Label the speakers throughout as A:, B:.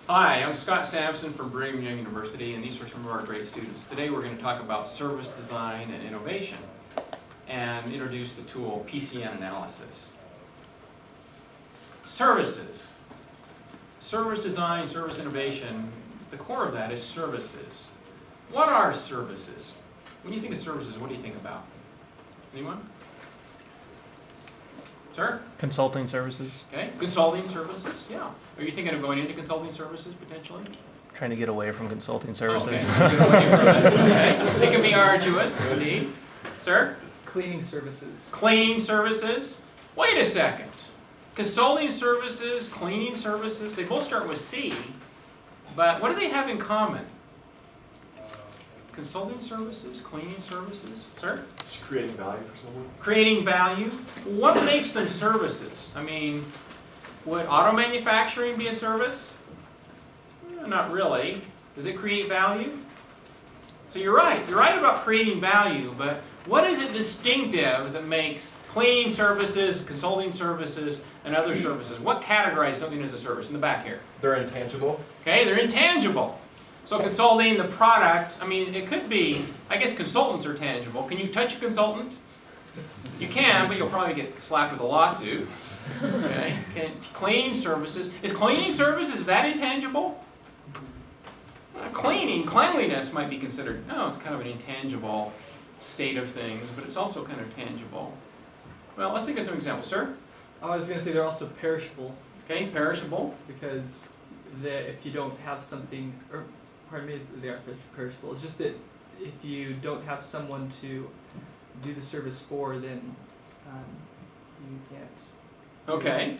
A: Hi, I'm Scott Sampson from Brigham Young University, and these are some of our great students. Today we're going to talk about service design and innovation and introduce the tool PCN Analysis. Services. Service design, service innovation, the core of that is services. What are services? When you think of services, what do you think about? Anyone? Sir?
B: Consulting services.
A: Okay, consulting services, yeah. Are you thinking of going into consulting services potentially?
B: Trying to get away from consulting services.
A: Okay. Get away from it. Okay. It can be arduous, indeed. Sir?
C: Cleaning services.
A: Cleaning services. Wait a second. Consulting services, cleaning services, they both start with C, but what do they have in common? Consulting services, cleaning services. Sir?
D: Just creating value for someone.
A: Creating value. What makes them services? I mean, would auto manufacturing be a service? Not really. Does it create value? So you're right. You're right about creating value, but what is it distinctive that makes cleaning services, consulting services, and other services? What categorizes something as a service? In the back here.
D: They're intangible.
A: Okay, they're intangible. So consulting, the product, I mean, it could be, I guess consultants are tangible. Can you touch a consultant? You can, but you'll probably get slapped with a lawsuit. Okay. Cleaning services. Is cleaning services, is that intangible? Cleanliness might be considered, no, it's kind of an intangible state of things, but it's also kind of tangible. Well, let's think of some examples. Sir?
C: I was going to say they're also perishable.
A: Okay, perishable.
C: Because if you don't have something, or pardon me, they are perishable. It's just that if you don't have someone to do the service for, then you can't.
A: Okay.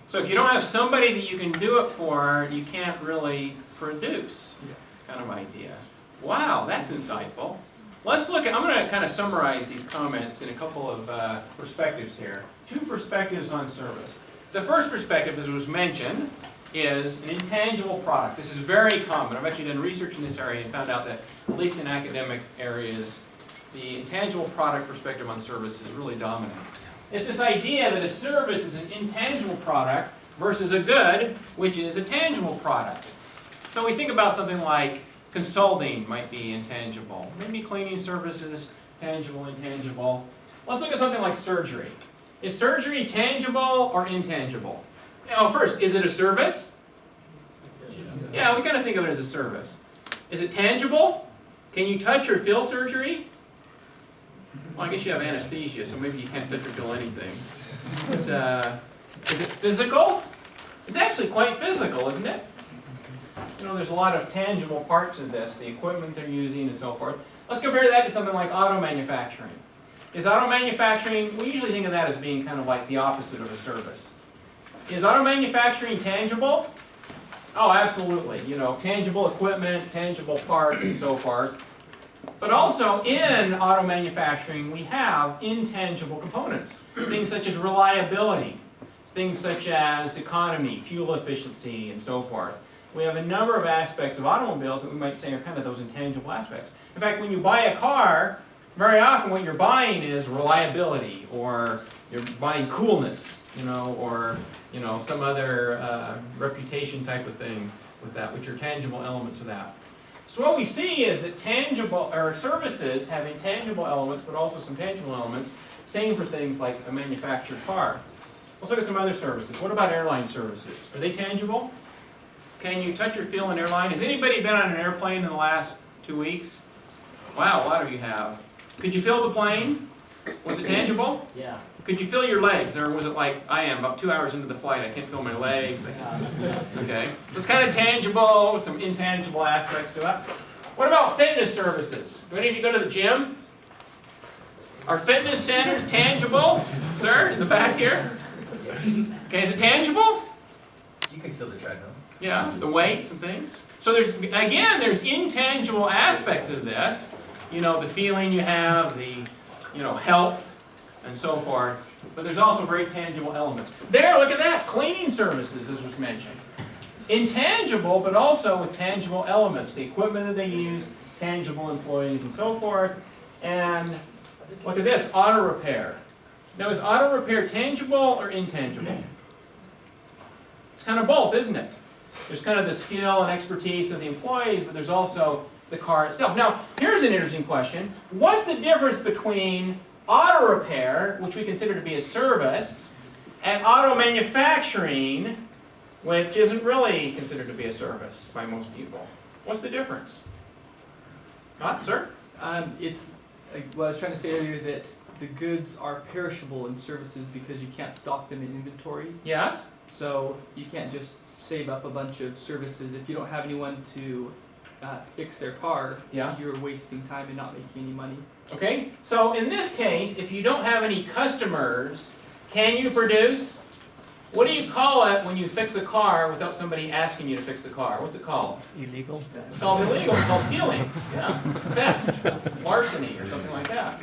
A: So if you don't have somebody that you can do it for, you can't really produce. Kind of idea. Wow, that's insightful. Let's look at, I'm going to kind of summarize these comments in a couple of perspectives here. Two perspectives on service. The first perspective, as was mentioned, is an intangible product. This is very common. I've actually done research in this area and found out that, at least in academic areas, the intangible product perspective on service is really dominant. It's this idea that a service is an intangible product versus a good, which is a tangible product. So we think about something like consulting might be intangible. Maybe cleaning services, tangible, intangible. Let's look at something like surgery. Is surgery tangible or intangible? Now, first, is it a service? Yeah, we kind of think of it as a service. Is it tangible? Can you touch or feel surgery? Well, I guess you have anesthesia, so maybe you can't touch or feel anything. But is it physical? It's actually quite physical, isn't it? You know, there's a lot of tangible parts of this, the equipment they're using and so forth. Let's compare that to something like auto manufacturing. Is auto manufacturing, we usually think of that as being kind of like the opposite of a service. Is auto manufacturing tangible? Oh, absolutely. You know, tangible equipment, tangible parts, and so forth. But also in auto manufacturing, we have intangible components. Things such as reliability, things such as economy, fuel efficiency, and so forth. We have a number of aspects of automobiles that we might say are kind of those intangible aspects. In fact, when you buy a car, very often what you're buying is reliability, or you're buying coolness, or some other reputation type of thing with that, which are tangible elements of that. So what we see is that services have intangible elements, but also some tangible elements. Same for things like a manufactured car. Let's look at some other services. What about airline services? Are they tangible? Can you touch or feel an airline? Has anybody been on an airplane in the last 2 weeks? Wow, a lot of you have. Could you feel the plane? Was it tangible?
E: Yeah.
A: Could you feel your legs? Or was it like I am, about 2 hours into the flight, I can't feel my legs? Okay. So it's kind of tangible with some intangible aspects to it. What about fitness services? Do any of you go to the gym? Are fitness centers tangible? Sir, in the back here? Okay, is it tangible?
E: You can feel the treadmill.
A: Yeah, the weights and things. So there's intangible aspects of this. The feeling you have, the, health, and so forth. But there's also very tangible elements. There, look at that, cleaning services, as was mentioned. Intangible, but also with tangible elements. The equipment that they use, tangible employees, and so forth. And look at this, auto repair. Now, is auto repair tangible or intangible? It's kind of both, isn't it? There's kind of the skill and expertise of the employees, but there's also the car itself. Now, here's an interesting question. What's the difference between auto repair, which we consider to be a service, and auto manufacturing, which isn't really considered to be a service by most people? What's the difference? Not, sir?
C: It's like what I was trying to say earlier, that the goods are perishable in services because you can't stock them in inventory.
A: Yes?
C: So you can't just save up a bunch of services. If you don't have anyone to fix their car,
A: Yeah.
C: you're wasting time and not making any money.
A: Okay, so in this case, if you don't have any customers, can you produce? What do you call it when you fix a car without somebody asking you to fix the car? What's it called?
B: Illegal?
A: It's called illegal. It's called stealing. Yeah, theft, larceny, or something like that.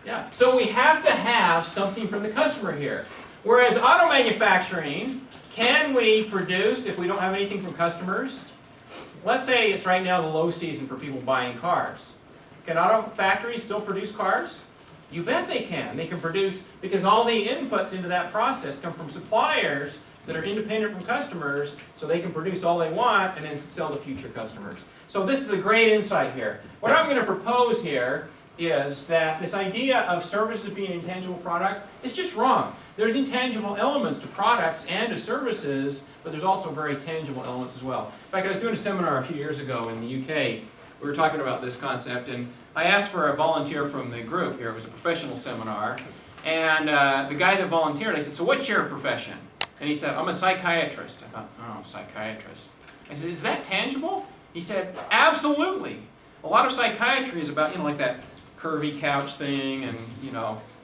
A: Yeah. So we have to have something from the customer here. Whereas auto manufacturing, can we produce if we don't have anything from customers? Let's say it's right now the low season for people buying cars. Can auto factories still produce cars? You bet they can. They can produce, because all the inputs into that process come from suppliers that are independent from customers, so they can produce all they want and then sell to future customers. So this is a great insight here. What I'm going to propose here is that this idea of services being an intangible product is just wrong. There's intangible elements to products and to services, but there's also very tangible elements as well. In fact, I was doing a seminar a few years ago in the UK. We were talking about this concept, and I asked for a volunteer from the group here. It was a professional seminar, and the guy that volunteered, I said, so what's your profession? And he said, I'm a psychiatrist. I thought, oh, psychiatrist. I said, is that tangible? He said, absolutely. A lot of psychiatry is about, like that curvy couch thing, and,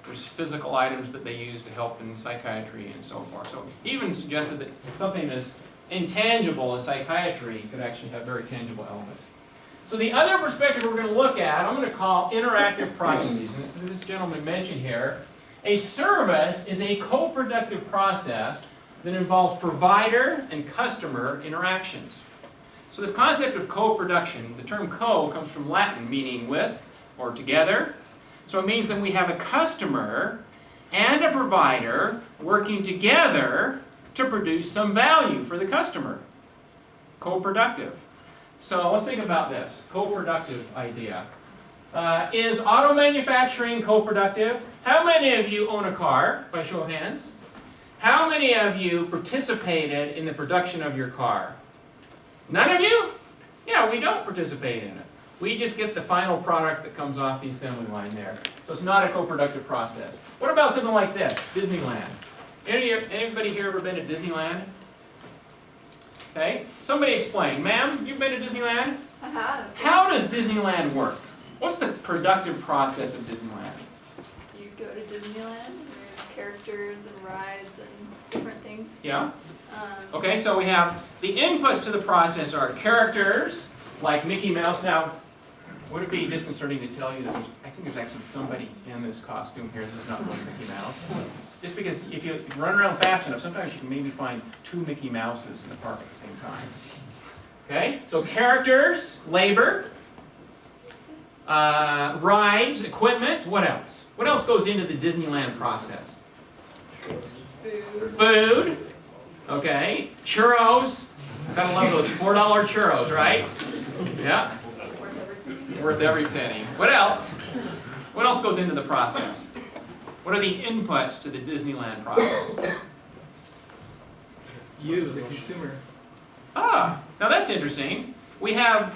A: there's physical items that they use to help in psychiatry and so forth. So he even suggested that something as intangible as psychiatry could actually have very tangible elements. So the other perspective we're going to look at, I'm going to call interactive processes. And this gentleman mentioned here. A service is a co-productive process that involves provider and customer interactions. So this concept of co-production, the term co comes from Latin meaning with or together. So it means that we have a customer and a provider working together to produce some value for the customer. Co-productive. So let's think about this, co-productive idea. Is auto manufacturing co-productive? How many of you own a car, by show of hands? How many of you participated in the production of your car? None of you? Yeah, we don't participate in it. We just get the final product that comes off the assembly line there. So it's not a co-productive process. What about something like this, Disneyland? Anybody here ever been to Disneyland? Okay, somebody explain. Ma'am, you've been to Disneyland?
F: I have.
A: How does Disneyland work? What's the productive process of Disneyland?
F: You go to Disneyland, and there's characters and rides and different things.
A: Yeah? Okay, so we have the inputs to the process are characters, like Mickey Mouse. Now, would it be disconcerting to tell you that I think there's actually somebody in this costume here. This is not really Mickey Mouse. Just because if you run around fast enough, sometimes you can maybe find two Mickey Mouses in the park at the same time. Okay, so characters, labor, rides, equipment, what else? What else goes into the Disneyland process? Food, okay, churros. Gotta love those $4 churros, right? Yeah. Worth every penny. What else? What else goes into the process? What are the inputs to the Disneyland process?
C: You, the consumer.
A: Ah, now that's interesting. We have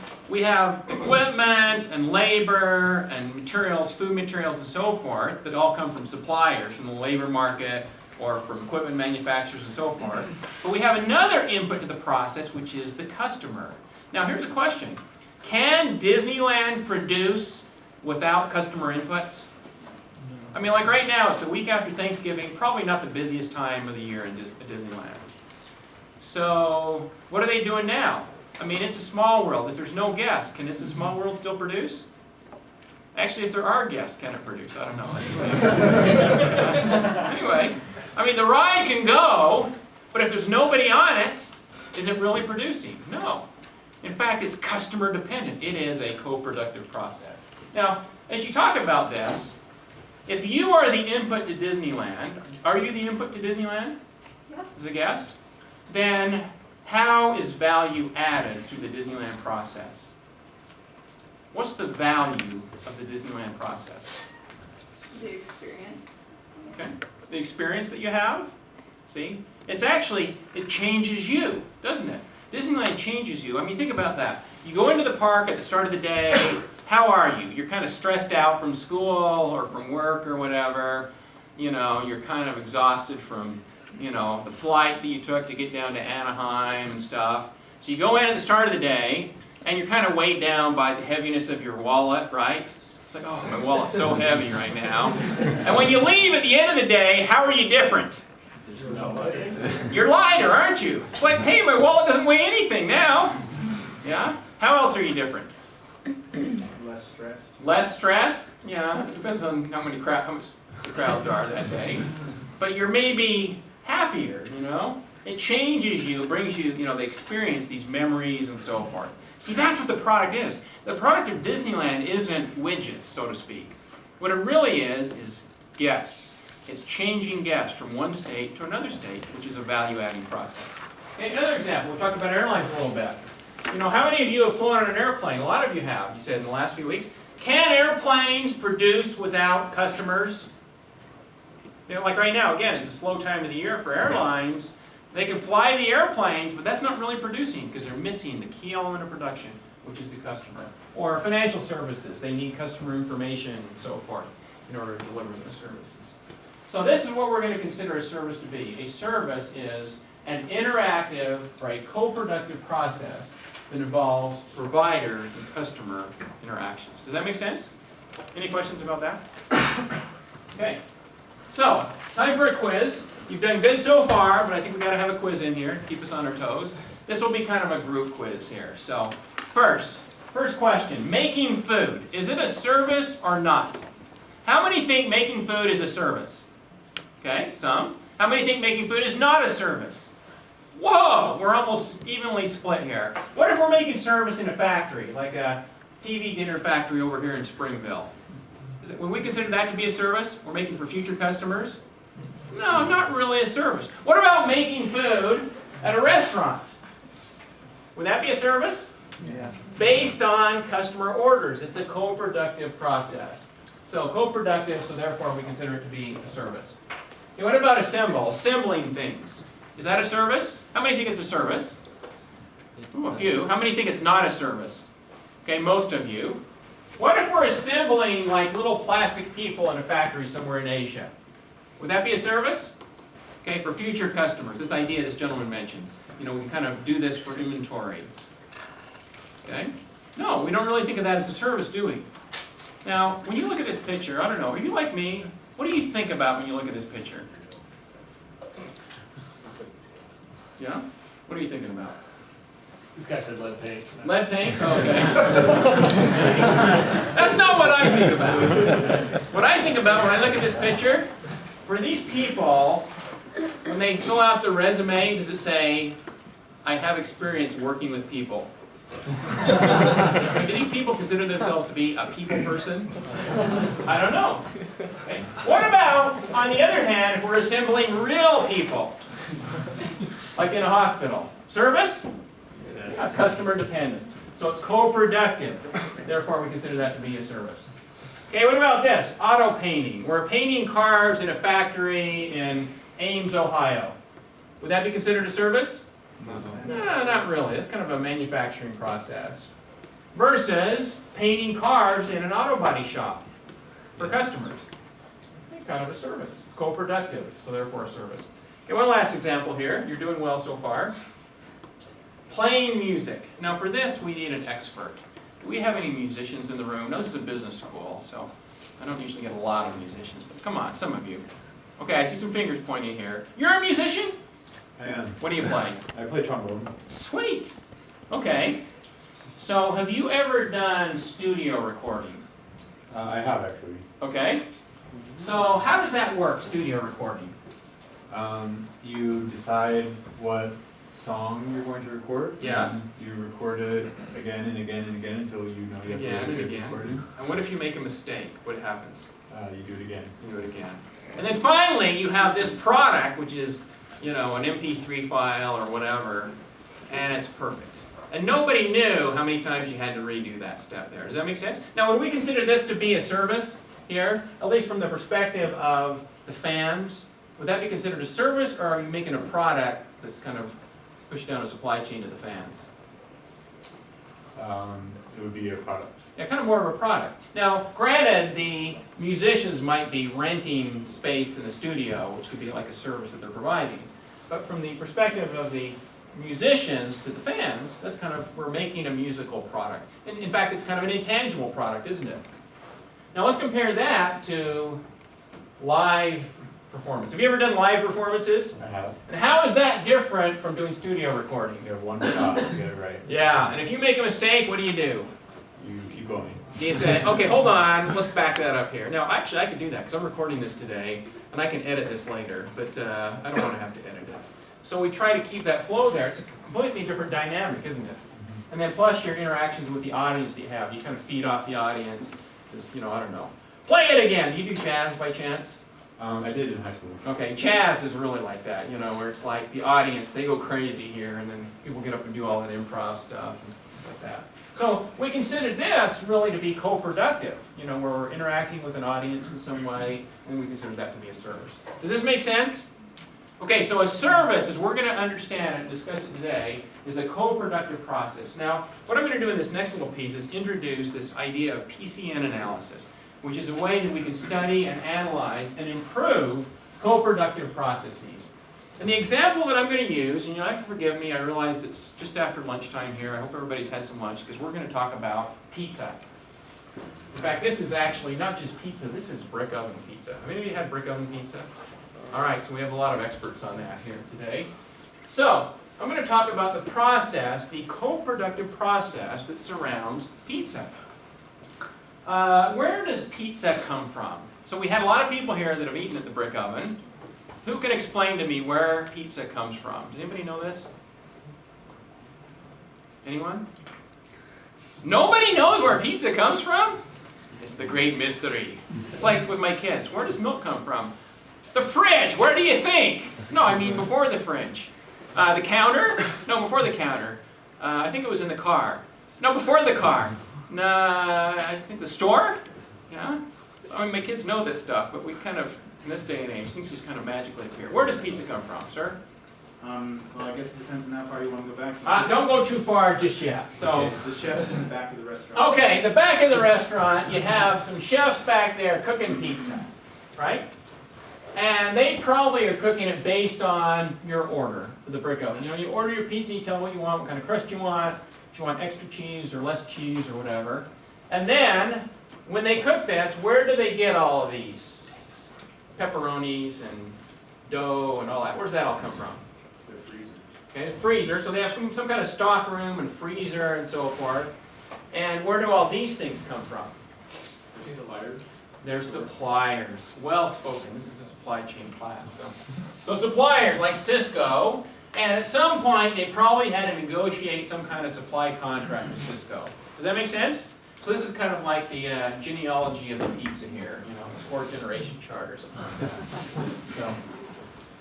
A: equipment and labor and materials, food materials and so forth that all come from suppliers, from the labor market or from equipment manufacturers and so forth. But we have another input to the process, which is the customer. Now here's a question. Can Disneyland produce without customer inputs? I mean, like right now, it's the week after Thanksgiving, probably not the busiest time of the year at Disneyland. So, what are they doing now? I mean, it's a small world. If there's no guests, can It's a Small World still produce? Actually, if there are guests, can it produce? I don't know. Anyway, I mean, the ride can go, but if there's nobody on it, is it really producing? No. In fact, it's customer dependent. It is a co-productive process. Now, as you talk about this, if you are the input to Disneyland, are you the input to Disneyland?
F: Yeah.
A: As a guest? Then how is value added through the Disneyland process? What's the value of the Disneyland process?
F: The experience.
A: Okay. The experience that you have, see? It's actually, it changes you, doesn't it? Disneyland changes you. I mean, think about that. You go into the park at the start of the day, how are you? You're kind of stressed out from school or from work or whatever. You know, you're kind of exhausted from, you know, the flight that you took to get down to Anaheim and stuff. So you go in at the start of the day, and you're kind of weighed down by the heaviness of your wallet, right? It's like, oh, my wallet's so heavy right now. And when you leave at the end of the day, how are you different? You're lighter, aren't you? It's like, hey, my wallet doesn't weigh anything now. Yeah? How else are you different?
G: Less stressed.
A: Less stress? Yeah, it depends on how much the crowds are that day. But you're maybe happier, you know? It changes you, brings you, you know, the experience, these memories and so forth. See, that's what the product is. The product of Disneyland isn't widgets, so to speak. What it really is guests. It's changing guests from one state to another state, which is a value-adding process. Okay, another example, we talked about airlines a little bit. You know, how many of you have flown on an airplane? A lot of you have, you said, in the last few weeks. Can airplanes produce without customers? You know, like right now, again, it's a slow time of the year for airlines. They can fly the airplanes, but that's not really producing because they're missing the key element of production, which is the customer. Or financial services, they need customer information and so forth in order to deliver those services. So this is what we're going to consider a service to be. A service is an interactive or a co-productive process that involves provider and customer interactions. Does that make sense? Any questions about that? Okay. So, time for a quiz. You've done good so far, but I think we've got to have a quiz in here to keep us on our toes. This will be kind of a group quiz here. So, first question. Making food. Is it a service or not? How many think making food is a service? Okay, some. How many think making food is not a service? Whoa, we're almost evenly split here. What if we're making service in a factory, like a TV dinner factory over here in Springville? Would we consider that to be a service? We're making for future customers? No, not really a service. What about making food at a restaurant? Would that be a service?
C: Yeah.
A: Based on customer orders. It's a co-productive process. So co-productive, so therefore we consider it to be a service. Okay, what about assemble? Assembling things. Is that a service? How many think it's a service? Ooh, a few. How many think it's not a service? Okay, most of you. What if we're assembling like little plastic people in a factory somewhere in Asia? Would that be a service? Okay, for future customers. This idea this gentleman mentioned. You know, we can kind of do this for inventory. Okay? No, we don't really think of that as a service, do we? Now, when you look at this picture, I don't know, are you like me? What do you think about when you look at this picture? Yeah? What are you thinking about?
G: This guy said lead paint.
A: Lead paint? Okay. That's not what I think about. What I think about when I look at this picture, for these people, when they fill out their resume, does it say, I have experience working with people? Do these people consider themselves to be a people person? I don't know. Okay. What about, on the other hand, if we're assembling real people? Like in a hospital. Service? Customer dependent. So it's co-productive. Therefore, we consider that to be a service. Okay, what about this? Auto painting. We're painting cars in a factory in Ames, Ohio. Would that be considered a service? No, not really. It's kind of a manufacturing process. Versus painting cars in an auto body shop for customers. Kind of a service. It's co-productive, so therefore a service. Okay, one last example here. You're doing well so far. Playing music. Now for this, we need an expert. Do we have any musicians in the room? No, this is a business school, so I don't usually get a lot of musicians, but come on, some of you. Okay, I see some fingers pointing here. You're a musician?
H: I am.
A: What do you play?
H: I play trombone.
A: Sweet. Okay. So have you ever done studio recording?
H: I have actually.
A: Okay. So how does that work, studio recording?
H: You decide what song you're going to record.
A: Yes.
H: And you record it again and again and again until you know you have
A: Again
H: a
A: and
H: good
A: again.
H: recording.
A: And what if you make a mistake? What happens?
H: You do it again.
A: You do it again. And then finally, you have this product, which is, you know, an MP3 file or whatever, and it's perfect. And nobody knew how many times you had to redo that step there. Does that make sense? Now, would we consider this to be a service here, at least from the perspective of the fans? Would that be considered a service, or are you making a product that's kind of pushed down a supply chain to the fans?
H: It would be a product.
A: Yeah, kind of more of a product. Now, granted, the musicians might be renting space in the studio, which could be like a service that they're providing. But from the perspective of the musicians to the fans, that's kind of, we're making a musical product. In fact, it's kind of an intangible product, isn't it? Now let's compare that to live performance. Have you ever done live performances?
H: I have.
A: And how is that different from doing studio recording?
H: You have one shot to get it right.
A: Yeah, and if you make a mistake, what do?
H: You keep going.
A: You say, okay, hold on, let's back that up here. Now, actually, I can do that because I'm recording this today, and I can edit this later, but I don't want to have to edit it. So we try to keep that flow there. It's a completely different dynamic, isn't it? And then plus your interactions with the audience that you have. You kind of feed off the audience. This, I don't know. Play it again. Do you do jazz by chance?
H: I did in high school.
A: Okay, jazz is really like that, where it's like the audience, they go crazy here, and then people get up and do all that improv stuff and things like that. So we consider this really to be co-productive, where we're interacting with an audience in some way, and we consider that to be a service. Does this make sense? Okay, so a service, as we're going to understand and discuss it today, is a co-productive process. Now, what I'm going to do in this next little piece is introduce this idea of PCN analysis, which is a way that we can study and analyze and improve co-productive processes. And the example that I'm going to use, and you'll have to forgive me, I realize it's just after lunchtime here. I hope everybody's had some lunch, because we're going to talk about pizza. In fact, this is actually not just pizza, this is brick oven pizza. Have any of you had brick oven pizza? All right, so we have a lot of experts on that here today. So, I'm going to talk about the process, the co-productive process that surrounds pizza. Where does pizza come from? So we had a lot of people here that have eaten at the brick oven. Who can explain to me where pizza comes from? Does anybody know this? Anyone? Nobody knows where pizza comes from? It's the great mystery. It's like with my kids. Where does milk come from? The fridge. Where do you think? No, I mean before the fridge. The counter? No, before the counter. I think it was in the car. No, before the car. No, I think the store? Yeah? I mean, my kids know this stuff, but we kind of, in this day and age, things just kind of magically appear. Where does pizza come from, sir?
G: Well, I guess it depends on how far you want to go back.
A: Don't go too far just yet. So,
G: Okay, the chef's in the back of the restaurant.
A: okay, the back of the restaurant, you have some chefs back there cooking pizza, right? And they probably are cooking it based on your order for the brick oven. You order your pizza, you tell them what you want, what kind of crust you want, if you want extra cheese or less cheese or whatever. And then, when they cook this, where do they get all of these pepperonis and dough and all that? Where does that all come from?
G: The freezer.
A: Okay, freezer. So they have some kind of stock room and freezer and so forth. And where do all these things come from?
G: Suppliers.
A: They're suppliers. Well spoken. This is a supply chain class. So suppliers like Cisco, and at some point they probably had to negotiate some kind of supply contract with Cisco. Does that make sense? So this is kind of like the genealogy of the pizza here. It's 4th-generation chart or something like that. So,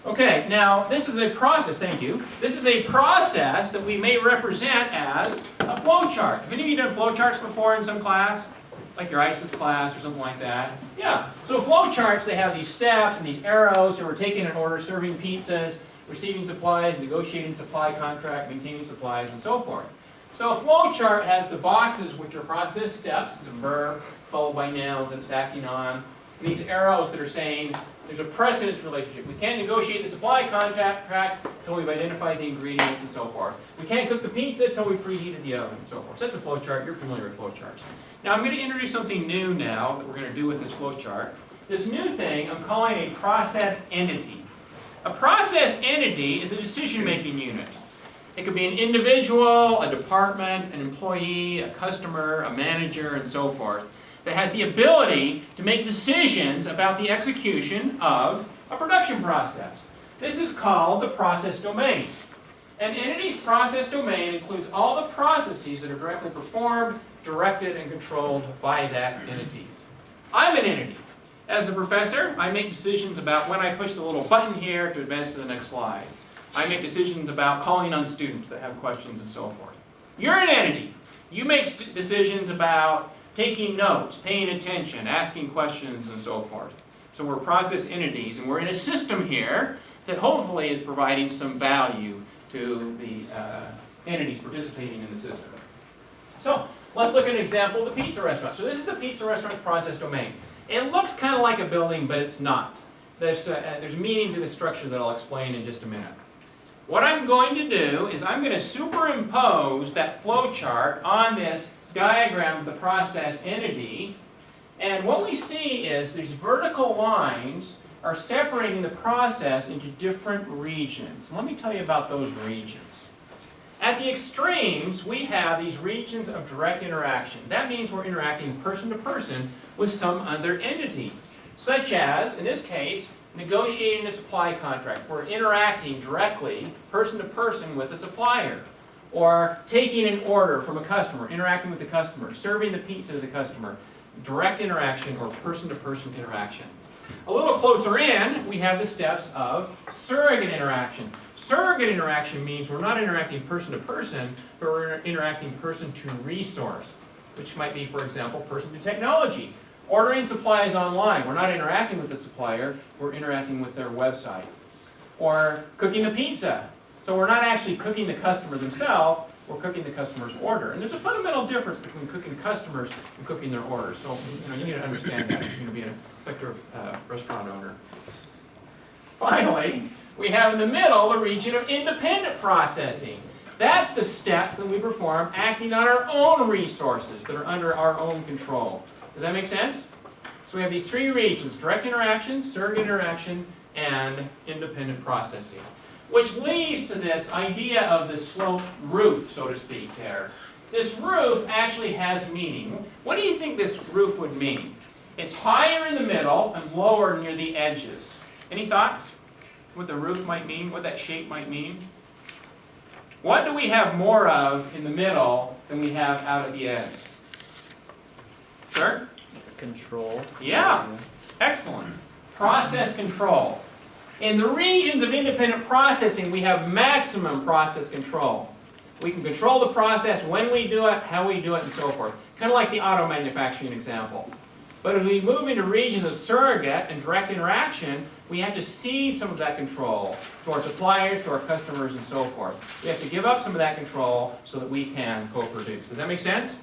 A: okay, now this is a process. Thank you. This is a process that we may represent as a flow chart. Have any of you done flow charts before in some class? Like your ISIS class or something like that? Yeah. So flow charts, they have these steps and these arrows, so we're taking an order, serving pizzas, receiving supplies, negotiating supply contract, maintaining supplies, and so forth. So a flow chart has the boxes, which are process steps. It's a verb followed by nouns that it's acting on. And these arrows that are saying there's a precedence relationship. We can't negotiate the supply contract until we've identified the ingredients and so forth. We can't cook the pizza until we've preheated the oven and so forth. So that's a flow chart. You're familiar with flow charts. Now I'm going to introduce something new now that we're going to do with this flow chart. This new thing I'm calling a process entity. A process entity is a decision-making unit. It could be an individual, a department, an employee, a customer, a manager, and so forth, that has the ability to make decisions about the execution of a production process. This is called the process domain. An entity's process domain includes all the processes that are directly performed, directed, and controlled by that entity. I'm an entity. As a professor, I make decisions about when I push the little button here to advance to the next slide. I make decisions about calling on students that have questions and so forth. You're an entity. You make decisions about taking notes, paying attention, asking questions, and so forth. So we're process entities, and we're in a system here that hopefully is providing some value to the entities participating in the system. So let's look at an example of the pizza restaurant. So this is the pizza restaurant's process domain. It looks kind of like a building, but it's not. There's meaning to the structure that I'll explain in just a minute. What I'm going to do is I'm going to superimpose that flow chart on this diagram of the process entity, and what we see is these vertical lines are separating the process into different regions. Let me tell you about those regions. At the extremes, we have these regions of direct interaction. That means we're interacting person to person with some other entity, such as, in this case, negotiating a supply contract. We're interacting directly, person to person, with a supplier. Or taking an order from a customer, interacting with the customer, serving the pizza to the customer. Direct interaction or person-to-person interaction. A little closer in, we have the steps of surrogate interaction. Surrogate interaction means we're not interacting person to person, but we're interacting person to resource, which might be, for example, person to technology. Ordering supplies online. We're not interacting with the supplier, we're interacting with their website. Or cooking the pizza. So we're not actually cooking the customer themselves, we're cooking the customer's order. And there's a fundamental difference between cooking customers and cooking their orders. So you need to understand that if you're going to be an effective restaurant owner. Finally, we have in the middle the region of independent processing. That's the steps that we perform acting on our own resources that are under our own control. Does that make sense? So we have these three regions: direct interaction, surrogate interaction, and independent processing. Which leads to this idea of the sloped roof, so to speak, there. This roof actually has meaning. What do you think this roof would mean? It's higher in the middle and lower near the edges. Any thoughts? What the roof might mean? What that shape might mean? What do we have more of in the middle than we have out at the ends? Sir?
B: Control.
A: Yeah. Excellent. Process control. In the regions of independent processing, we have maximum process control. We can control the process, when we do it, how we do it, and so forth. Kind of like the auto manufacturing example. But if we move into regions of surrogate and direct interaction, we have to cede some of that control to our suppliers, to our customers, and so forth. We have to give up some of that control so that we can co-produce. Does that make sense?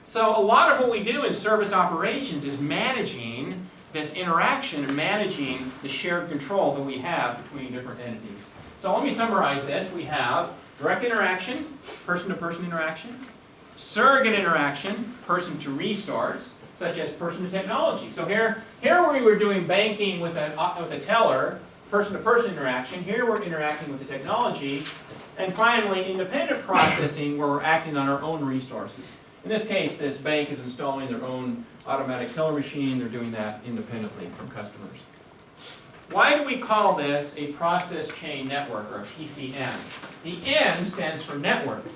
A: So a lot of what we do in service operations is managing this interaction and managing the shared control that we have between different entities. So let me summarize this. We have direct interaction, person-to-person interaction, surrogate interaction, person to resource, such as person to technology. So here we were doing banking with a teller, person-to-person interaction. Here we're interacting with the technology. And finally, independent processing, where we're acting on our own resources. In this case, this bank is installing their own automatic teller machine. They're doing that independently from customers. Why do we call this a process chain network, or a PCN? The N stands for network.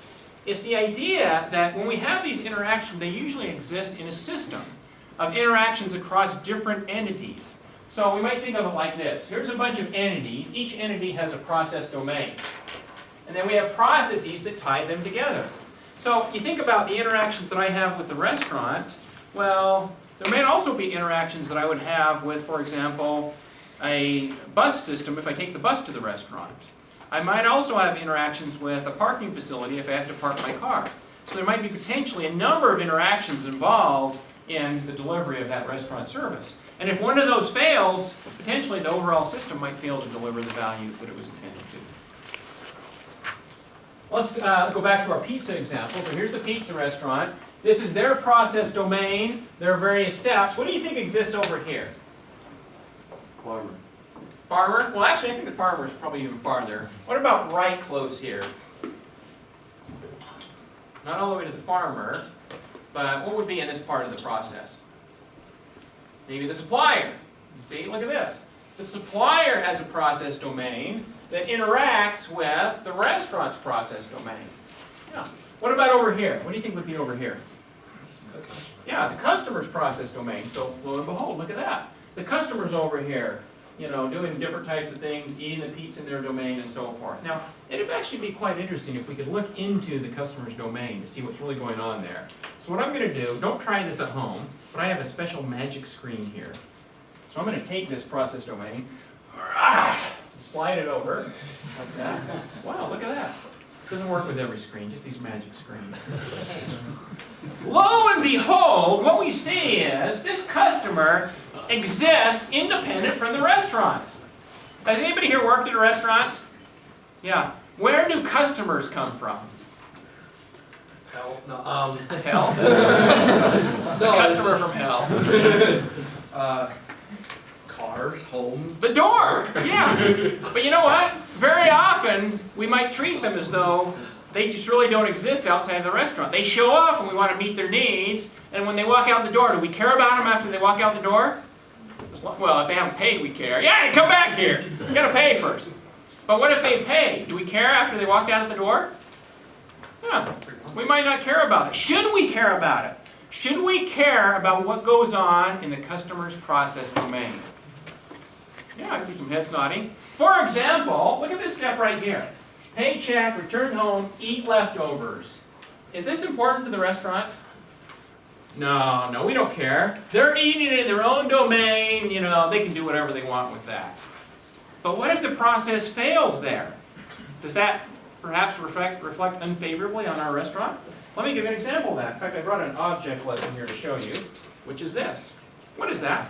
A: It's the idea that when we have these interactions, they usually exist in a system of interactions across different entities. So we might think of it like this. Here's a bunch of entities. Each entity has a process domain. And then we have processes that tie them together. So you think about the interactions that I have with the restaurant. Well, there may also be interactions that I would have with, for example, a bus system if I take the bus to the restaurant. I might also have interactions with a parking facility if I have to park my car. So there might be potentially a number of interactions involved in the delivery of that restaurant service. And if one of those fails, potentially the overall system might fail to deliver the value that it was intended to. Let's go back to our pizza example. So here's the pizza restaurant. This is their process domain, their various steps. What do you think exists over here?
D: Farmer.
A: Farmer? Well, actually, I think the farmer is probably even farther. What about right close here? Not all the way to the farmer, but what would be in this part of the process? Maybe the supplier. See, look at this. The supplier has a process domain that interacts with the restaurant's process domain. Yeah. What about over here? What do you think would be over here? Yeah, the customer's process domain. So lo and behold, look at that. The customer's over here. you know, doing different types of things, eating the pizza in their domain and so forth. Now, it'd actually be quite interesting if we could look into the customer's domain to see what's really going on there. So what I'm going to do, don't try this at home, but I have a special magic screen here. So I'm going to take this process domain, slide it over, like that. Wow, look at that. Doesn't work with every screen, just these magic screens. Lo and behold, what we see is this customer exists independent from the restaurant. Has anybody here worked at a restaurant? Yeah. Where do customers come from?
I: Hell, no,
A: Hell? The customer from hell.
I: cars, home.
A: The door, yeah. But you know what? Very often, we might treat them as though they just really don't exist outside of the restaurant. They show up and we want to meet their needs, and when they walk out the door, do we care about them after they walk out the door? Well, if they haven't paid, we care. Yeah, come back here. You gotta pay first. But what if they pay? Do we care after they walked out of the door? Yeah, we might not care about it. Should we care about it? Should we care about what goes on in the customer's process domain? Yeah, I see some heads nodding. For example, look at this step right here. Paycheck, return home, eat leftovers. Is this important to the restaurant? No, we don't care. They're eating it in their own domain, you know, they can do whatever they want with that. But what if the process fails there? Does that perhaps reflect unfavorably on our restaurant? Let me give you an example of that. In fact, I brought an object lesson here to show you, which is this. What is that?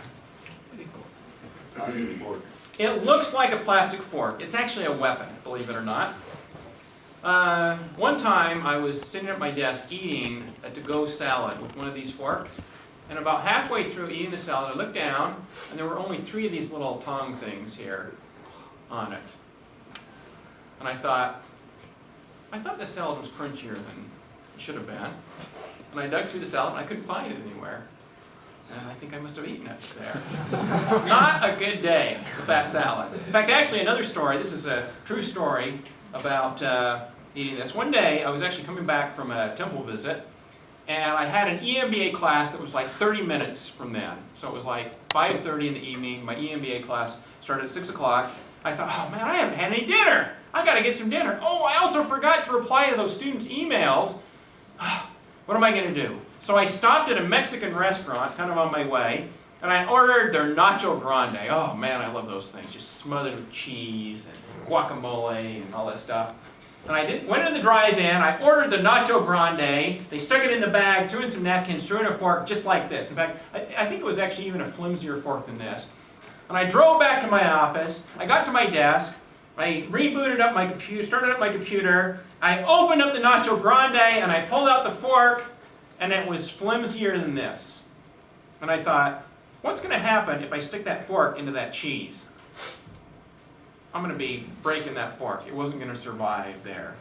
D: Plastic fork.
A: It looks like a plastic fork. It's actually a weapon, believe it or not. One time I was sitting at my desk eating a to-go salad with one of these forks, and about halfway through eating the salad, I looked down, and there were only 3 of these little tongue things here on it. And I thought the salad was crunchier than it should have been. And I dug through the salad, and I couldn't find it anywhere. And I think I must have eaten it there. Not a good day with that salad. In fact, actually another story, this is a true story about eating this. One day, I was actually coming back from a temple visit, and I had an EMBA class that was like 30 minutes from then. So it was like 5:30 in the evening. My EMBA class started at 6 o'clock. I thought, oh man, I haven't had any dinner. I got to get some dinner. Oh, I also forgot to reply to those students' emails. What am I going to do? So I stopped at a Mexican restaurant, kind of on my way, and I ordered their Nacho Grande. Oh man, I love those things, just smothered with cheese and guacamole and all that stuff. And I went into the drive-in, I ordered the Nacho Grande, they stuck it in the bag, threw in some napkins, threw in a fork, just like this. In fact, I think it was actually even a flimsier fork than this. And I drove back to my office, I got to my desk, I rebooted up my computer, started up my computer, I opened up the Nacho Grande, and I pulled out the fork, and it was flimsier than this. And I thought, what's going to happen if I stick that fork into that cheese? I'm going to be breaking that fork. It wasn't going to survive there.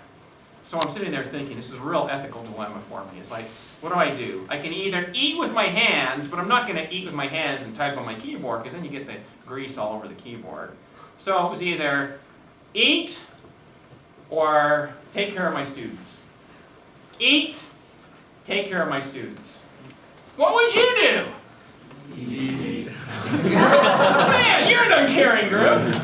A: So I'm sitting there thinking, this is a real ethical dilemma for me. It's like, what do? I can either eat with my hands, but I'm not going to eat with my hands and type on my keyboard, because then you get the grease all over the keyboard. So it was either eat or take care of my students. Eat, take care of my students. What would you do?
H: Easy.
A: Man, you're an uncaring group.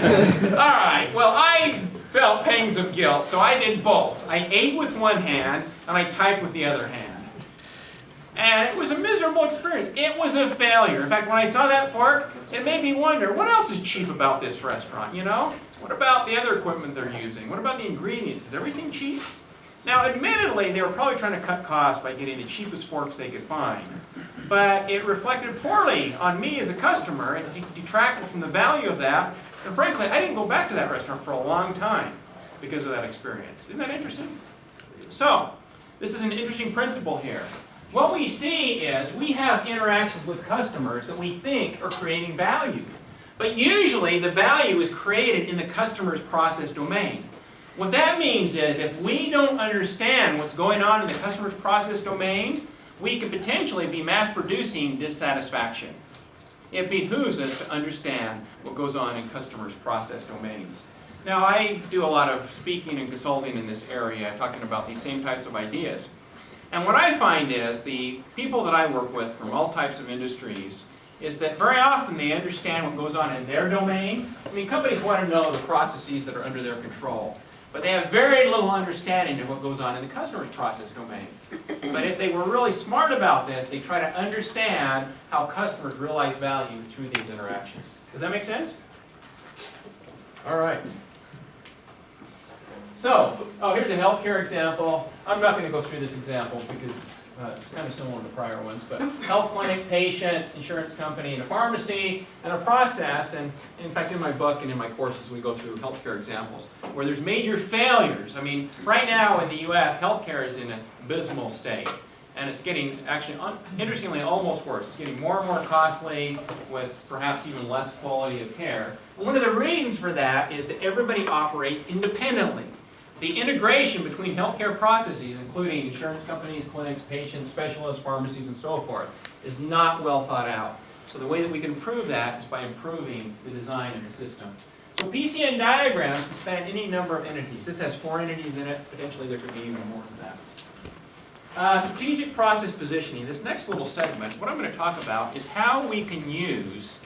A: All right, well, I felt pangs of guilt, so I did both. I ate with one hand, and I typed with the other hand. And it was a miserable experience. It was a failure. In fact, when I saw that fork, it made me wonder, what else is cheap about this restaurant, you know? What about the other equipment they're using? What about the ingredients? Is everything cheap? Now, admittedly, they were probably trying to cut costs by getting the cheapest forks they could find. But it reflected poorly on me as a customer. It detracted from the value of that. And frankly, I didn't go back to that restaurant for a long time because of that experience. Isn't that interesting? So, this is an interesting principle here. What we see is we have interactions with customers that we think are creating value. But usually, the value is created in the customer's process domain. What that means is if we don't understand what's going on in the customer's process domain, we could potentially be mass-producing dissatisfaction. It behooves us to understand what goes on in customers' process domains. Now, I do a lot of speaking and consulting in this area, talking about these same types of ideas. And what I find is the people that I work with from all types of industries is that very often they understand what goes on in their domain. I mean, companies want to know the processes that are under their control, but they have very little understanding of what goes on in the customer's process domain. But if they were really smart about this, they try to understand how customers realize value through these interactions. Does that make sense? All right. So, here's a healthcare example. I'm not going to go through this example because it's kind of similar to prior ones, but health clinic, patient, insurance company, and a pharmacy, and a process. And in fact, in my book and in my courses, we go through healthcare examples where there's major failures. I mean, right now in the U.S., healthcare is in an abysmal state. And it's getting, actually, interestingly, almost worse. It's getting more and more costly with perhaps even less quality of care. And one of the reasons for that is that everybody operates independently. The integration between healthcare processes, including insurance companies, clinics, patients, specialists, pharmacies, and so forth, is not well thought out. So the way that we can improve that is by improving the design of the system. So PCN diagrams can span any number of entities. This has 4 entities in it. Potentially there could be even more than that. Strategic process positioning. This next little segment, what I'm going to talk about is how we can use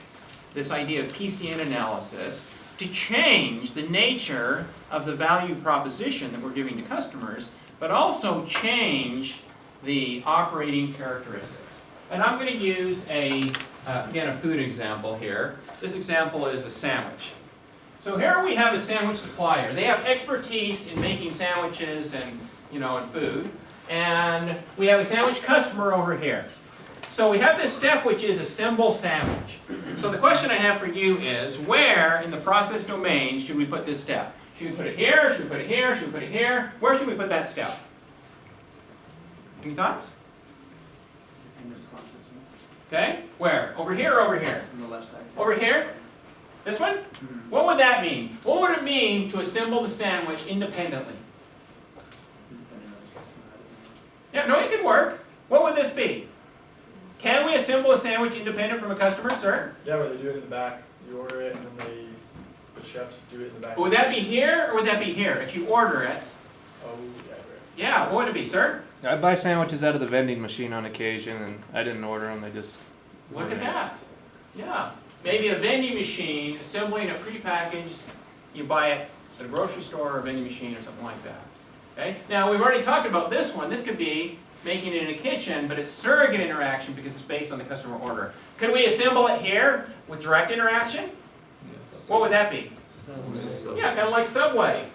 A: this idea of PCN analysis to change the nature of the value proposition that we're giving to customers, but also change the operating characteristics. And I'm going to use again, a food example here. This example is a sandwich. So here we have a sandwich supplier. They have expertise in making sandwiches and, and food. And we have a sandwich customer over here. So we have this step which is assemble sandwich. So the question I have for you is, where in the process domain should we put this step? Should we put it here? Should we put it here? Should we put it here? Where should we put that step? Any thoughts? Okay, where? Over here or over here?
G: On the left side.
A: Over here? This one? What would that mean? What would it mean to assemble the sandwich independently? Yeah, no, it could work. What would this be? Can we assemble a sandwich independent from a customer, sir?
J: Yeah, where they do it in the back. You order it and then the chefs do it in the back.
A: Would that be here or would that be here? If you order it.
J: Oh, yeah, right.
A: Yeah, what would it be, sir?
B: I buy sandwiches out of the vending machine on occasion, and I didn't order them. They just
A: Look at that. Yeah. Maybe a vending machine, assembling a prepackaged, you buy it at a grocery store or a vending machine or something like that. Okay? Now, we've already talked about this one. This could be making it in a kitchen, but it's surrogate interaction because it's based on the customer order. Could we assemble it here with direct interaction? What would that be? Yeah, kind of like Subway.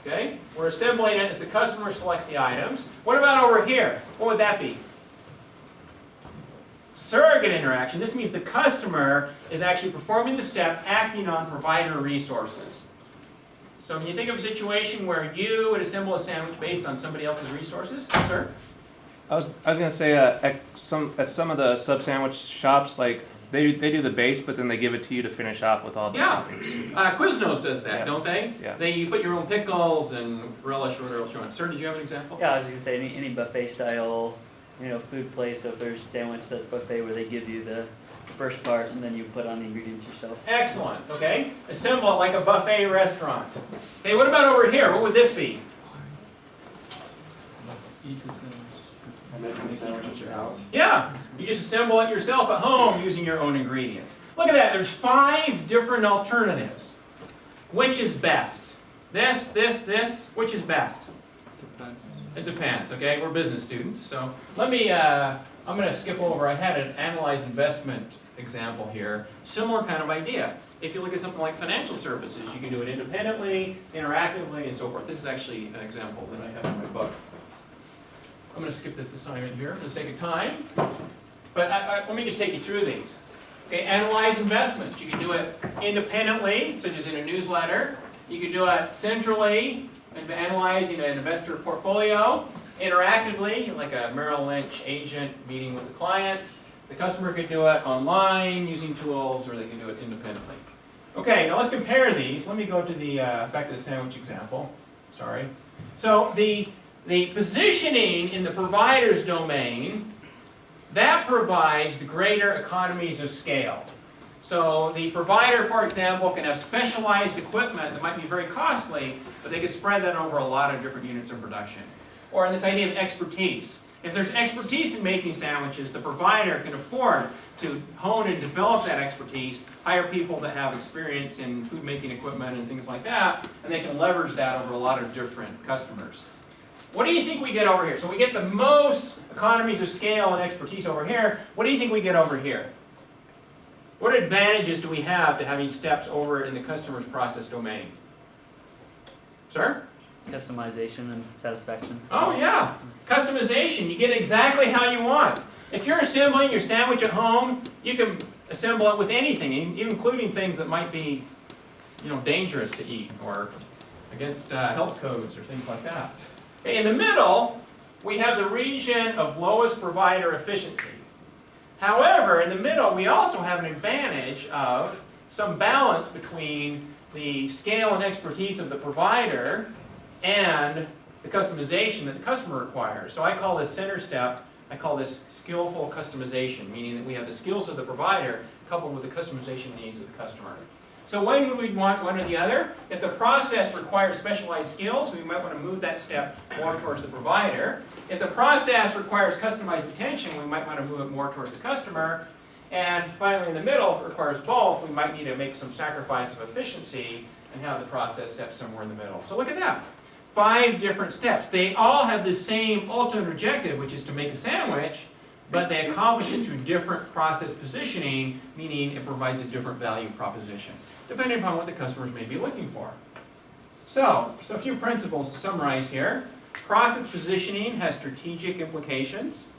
A: Okay? We're assembling it as the customer selects the items. What about over here? What would that be? Surrogate interaction. This means the customer is actually performing the step, acting on provider resources. So when you think of a situation where you would assemble a sandwich based on somebody else's resources, sir?
B: I was going to say at some of the sub sandwich shops, like they do the base, but then they give it to you to finish off with all the toppings.
A: Quiznos does that,
B: Yeah.
A: don't they?
B: Yeah.
A: You put your own pickles and relish or whatever else you want. Sir, did you have an example?
K: Yeah, I was gonna say any buffet style, food place. So if there's sandwich that's buffet where they give you the first part and then you put on the ingredients yourself.
A: Excellent. Okay. Assemble it like a buffet restaurant. Okay. What about over here? What would this be?
D: Making a sandwich at your house.
A: Yeah. You just assemble it yourself at home using your own ingredients. Look at that. There's 5 different alternatives. Which is best? This. Which is best? It depends, okay? We're business students, so let me, I'm going to skip over. I had an analyze investment example here. Similar kind of idea. If you look at something like financial services, you can do it independently, interactively, and so forth. This is actually an example that I have in my book. I'm going to skip this assignment here for the sake of time. But let me just take you through these. Okay, analyze investments. You can do it independently, such as in a newsletter. You can do it centrally, analyzing an investor portfolio. Interactively, like a Merrill Lynch agent meeting with the client. The customer could do it online using tools, or they can do it independently. Okay, now let's compare these. Let me go to the back to the sandwich example. Sorry. So the positioning in the provider's domain, that provides the greater economies of scale. So the provider, for example, can have specialized equipment that might be very costly, but they can spread that over a lot of different units of production. Or in this idea of expertise. If there's expertise in making sandwiches, the provider can afford to hone and develop that expertise, hire people that have experience in food making equipment and things like that, and they can leverage that over a lot of different customers. What do you think we get over here? So we get the most economies of scale and expertise over here. What do you think we get over here? What advantages do we have to having steps over in the customer's process domain? Sir?
K: Customization and satisfaction.
A: Oh yeah, customization. You get exactly how you want. If you're assembling your sandwich at home, you can assemble it with anything, including things that might be, dangerous to eat or against health codes or things like that. In the middle, we have the region of lowest provider efficiency. However, in the middle, we also have an advantage of some balance between the scale and expertise of the provider and the customization that the customer requires. So I call this center step, I call this skillful customization, meaning that we have the skills of the provider coupled with the customization needs of the customer. So when would we want one or the other? If the process requires specialized skills, we might want to move that step more towards the provider. If the process requires customized attention, we might want to move it more towards the customer. And finally, in the middle, if it requires both, we might need to make some sacrifice of efficiency and have the process step somewhere in the middle. So look at that. 5 different steps. They all have the same ultimate objective, which is to make a sandwich, but they accomplish it through different process positioning, meaning it provides a different value proposition, depending upon what the customers may be looking for. So a few principles to summarize here. Process positioning has strategic implications.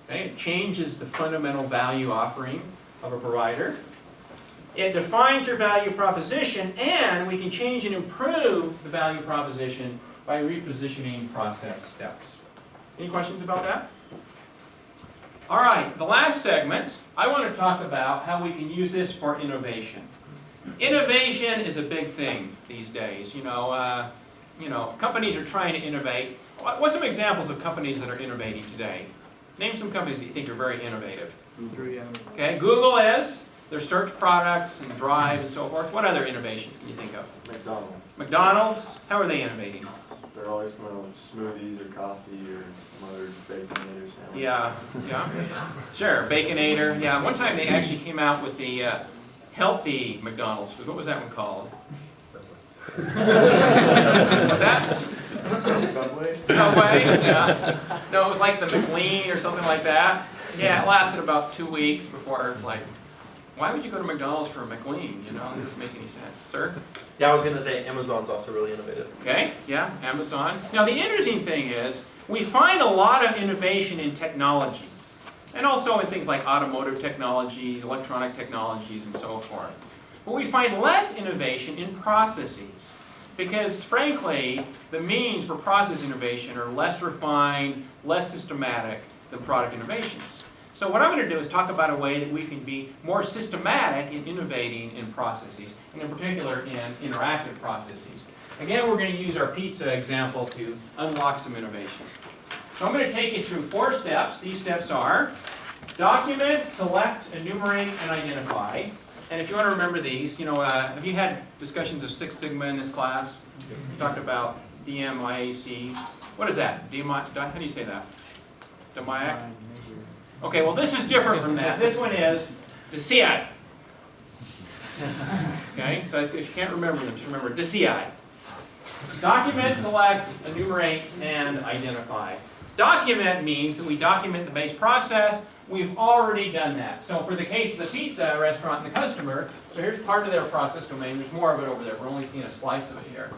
A: Okay? It changes the fundamental value offering of a provider. It defines your value proposition, and we can change and improve the value proposition by repositioning process steps. Any questions about that? All right, the last segment, I want to talk about how we can use this for innovation. Innovation is a big thing these days. Companies are trying to innovate. What's some examples of companies that are innovating today? Name some companies that you think are very innovative. Okay, Google is. Their search products and Drive and so forth. What other innovations can you think of?
D: McDonald's.
A: McDonald's, how are they innovating?
D: They're always coming out with smoothies or coffee or some other baconator sandwich.
A: Yeah. Sure, Baconator. Yeah, one time they actually came out with the healthy McDonald's food. What was that one called? What's that?
D: Subway?
A: Subway? Yeah. No, it was like the McLean or something like that. Yeah, it lasted about 2 weeks before it's like, why would you go to McDonald's for a McLean? It doesn't make any sense. Sir?
L: Yeah, I was going to say Amazon's also really innovative.
A: Okay, yeah, Amazon. Now the interesting thing is, we find a lot of innovation in technologies, and also in things like automotive technologies, electronic technologies, and so forth. But we find less innovation in processes, because frankly, the means for process innovation are less refined, less systematic than product innovations. So what I'm going to do is talk about a way that we can be more systematic in innovating in processes, and in particular in interactive processes. Again, we're going to use our pizza example to unlock some innovations. So I'm going to take you through 4 steps. These steps are document, select, enumerate, and identify. And if you want to remember these, have you had discussions of Six Sigma in this class? We talked about DMIAC. What is that? How do you say that? DMIAC? Okay, well this is different from that. This one is DCI. Okay, so if you can't remember them, just remember DCI. Document, select, enumerate, and identify. Document means that we document the base process. We've already done that. So for the case of the pizza restaurant and the customer, so here's part of their process domain. There's more of it over there. We're only seeing a slice of it here.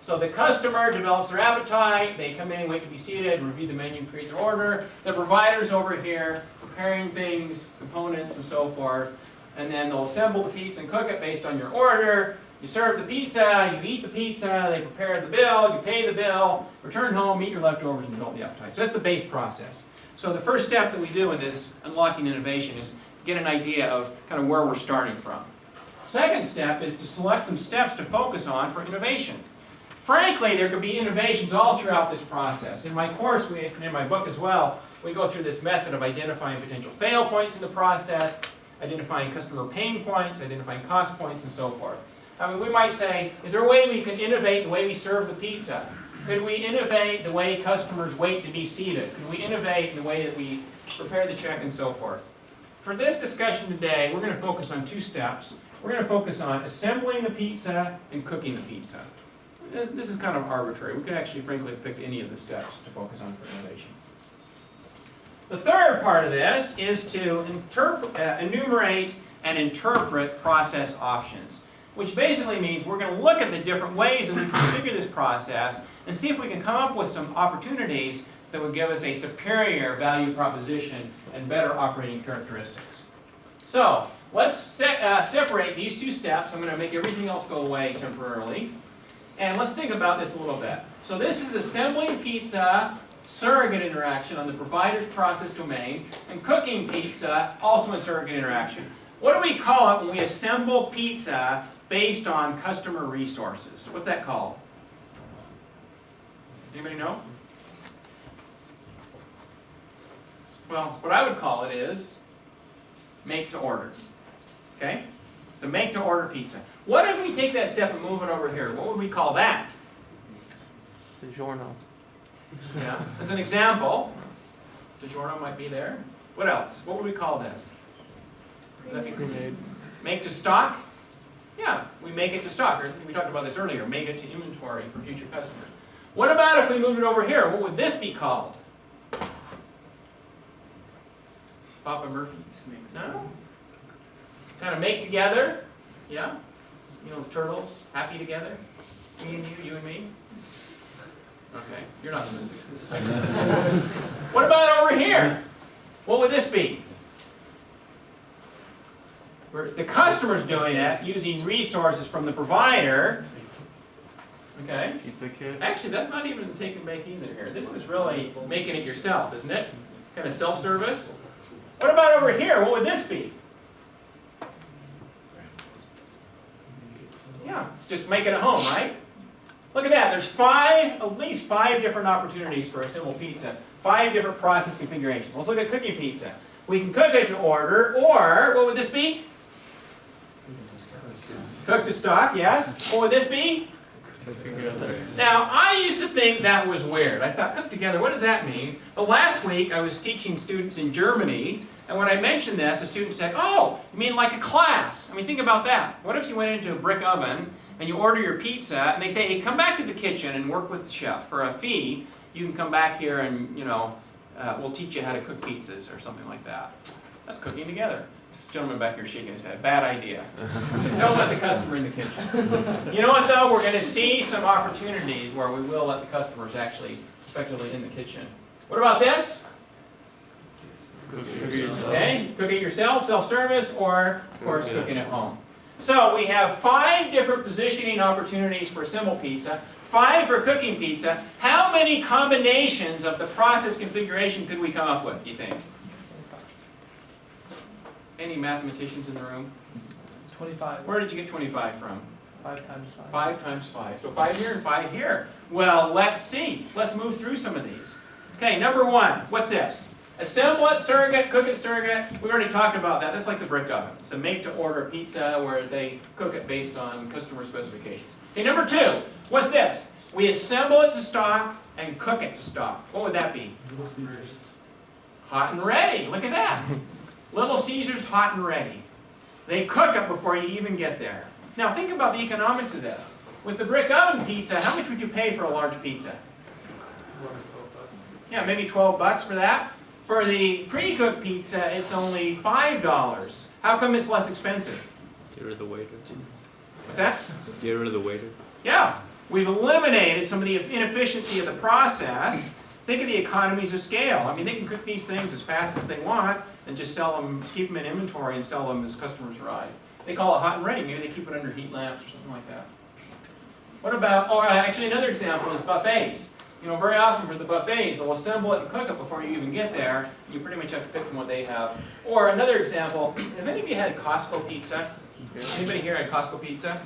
A: So the customer develops their appetite, they come in, wait to be seated, review the menu, create their order. The provider's over here, preparing things, components, and so forth. And then they'll assemble the pizza and cook it based on your order. You serve the pizza, you eat the pizza, they prepare the bill, you pay the bill, return home, eat your leftovers, and develop the appetite. So that's the base process. So the first step that we do in this unlocking innovation is get an idea of kind of where we're starting from. Second step is to select some steps to focus on for innovation. Frankly, there could be innovations all throughout this process. In my course, and in my book as well, we go through this method of identifying potential fail points in the process, identifying customer pain points, identifying cost points, and so forth. I mean, we might say, is there a way we can innovate the way we serve the pizza? Could we innovate the way customers wait to be seated? Could we innovate in the way that we prepare the check and so forth? For this discussion today, we're going to focus on 2 steps. We're going to focus on assembling the pizza and cooking the pizza. This is kind of arbitrary. We could actually, frankly, pick any of the steps to focus on for innovation. The third part of this is to enumerate and interpret process options, which basically means we're going to look at the different ways that we configure this process and see if we can come up with some opportunities that would give us a superior value proposition and better operating characteristics. So let's separate these 2 steps. I'm going to make everything else go away temporarily. And let's think about this a little bit. So this is assembling pizza, surrogate interaction on the provider's process domain, and cooking pizza, also a surrogate interaction. What do we call it when we assemble pizza based on customer resources? What's that called? Anybody know? Well, what I would call it is make to order. Okay? So make to order pizza. What if we take that step and move it over here? What would we call that?
B: DiGiorno.
A: Yeah, that's an example. DiGiorno might be there. What else? What would we call this? Would that be
B: Pre-made.
A: make to stock? Yeah, we make it to stock. We talked about this earlier. Make it to inventory for future customers. What about if we moved it over here? What would this be called? Papa Murphy's? No? Kind of make together? Yeah? You know, the turtles, happy together? Me and you and me? Okay, you're not in the 60s. What about over here? What would this be? Where the customer's doing it using resources from the provider. Okay?
B: Pizza kit.
A: Actually, that's not even take and bake either here. This is really making it yourself, isn't it? Kind of self-service. What about over here? What would this be? Yeah, it's just make it at home, right? Look at that. There's at least five different opportunities for a simple pizza. 5 different process configurations. Let's look at cooking pizza. We can cook it to order, or what would this be? Cook to stock, yes. What would this be? Now, I used to think that was weird. I thought, cook together, what does that mean? But last week, I was teaching students in Germany, and when I mentioned this, a student said, oh, you mean like a class? I mean, think about that. What if you went into a brick oven, and you order your pizza, and they say, hey, come back to the kitchen and work with the chef. For a fee, you can come back here and, we'll teach you how to cook pizzas, or something like that. That's cooking together. This gentleman back here shaking his head. Bad idea. Don't let the customer in the kitchen. You know what, though? We're going to see some opportunities where we will let the customers actually effectively in the kitchen. What about this? Okay, cook it yourself, self-service, or, of course, cooking at home. So we have 5 different positioning opportunities for simple pizza, 5 for cooking pizza. How many combinations of the process configuration could we come up with, do you think? Any mathematicians in the room?
C: 25.
A: Where did you get 25 from?
C: 5 times 5.
A: 5 times 5. So 5 here and 5 here. Well, let's see. Let's move through some of these. Okay, number 1. What's this? Assemble it, surrogate, cook it, surrogate. We already talked about that. That's like the brick oven. It's a make-to-order pizza where they cook it based on customer specifications. Okay, number 2. What's this? We assemble it to stock and cook it to stock. What would that be?
J: Little Caesars.
A: Hot and ready. Look at that. Little Caesars hot and ready. They cook it before you even get there. Now think about the economics of this. With the brick oven pizza, how much would you pay for a large pizza? Yeah, maybe $12 for that. For the pre-cooked pizza, it's only $5. How come it's less expensive?
B: Get rid of the waiter.
A: What's that?
B: Get rid of the waiter.
A: Yeah, we've eliminated some of the inefficiency of the process. Think of the economies of scale. I mean, they can cook these things as fast as they want and just sell them, keep them in inventory and sell them as customers arrive. They call it hot and ready. Maybe they keep it under heat lamps or something like that. What about, actually another example is buffets. You know, very often for the buffets, they'll assemble it and cook it before you even get there. You pretty much have to pick from what they have. Or another example, have any of you had Costco pizza? Anybody here had Costco pizza?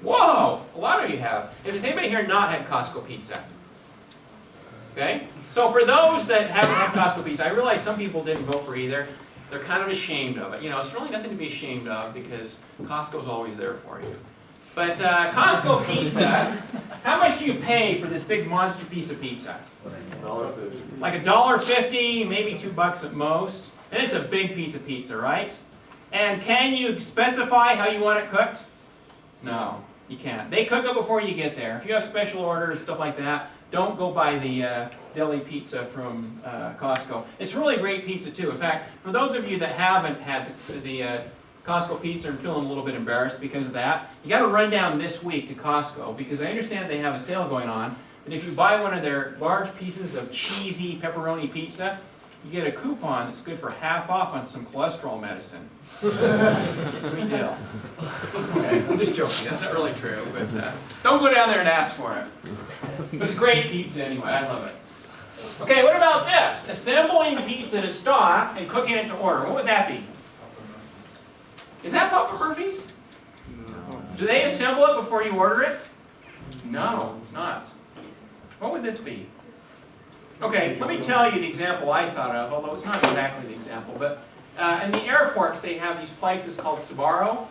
A: Whoa, a lot of you have. Has anybody here not had Costco pizza? Okay? So for those that haven't had Costco pizza, I realize some people didn't vote for either. They're kind of ashamed of it. You know, it's really nothing to be ashamed of because Costco's always there for you. But Costco pizza, how much do you pay for this big monster piece of pizza?
D: $1.50.
A: Like $1.50, maybe $2 at most. And it's a big piece of pizza, right? And can you specify how you want it cooked? No, you can't. They cook it before you get there. If you have special orders, stuff like that, don't go buy the deli pizza from Costco. It's really great pizza too. In fact, for those of you that haven't had the Costco pizza and feeling a little bit embarrassed because of that, you got to run down this week to Costco because I understand they have a sale going on. And if you buy one of their large pieces of cheesy pepperoni pizza, you get a coupon that's good for half off on some cholesterol medicine. Sweet deal. Okay, I'm just joking. That's not really true, but don't go down there and ask for it. But it's great pizza anyway. I love it. Okay, what about this? Assembling pizza to stock and cooking it to order. What would that be? Is that Papa Murphy's? No. Do they assemble it before you order it? No, it's not. What would this be? Okay, let me tell you the example I thought of, although it's not exactly the example. But in the airports, they have these places called Sbarro.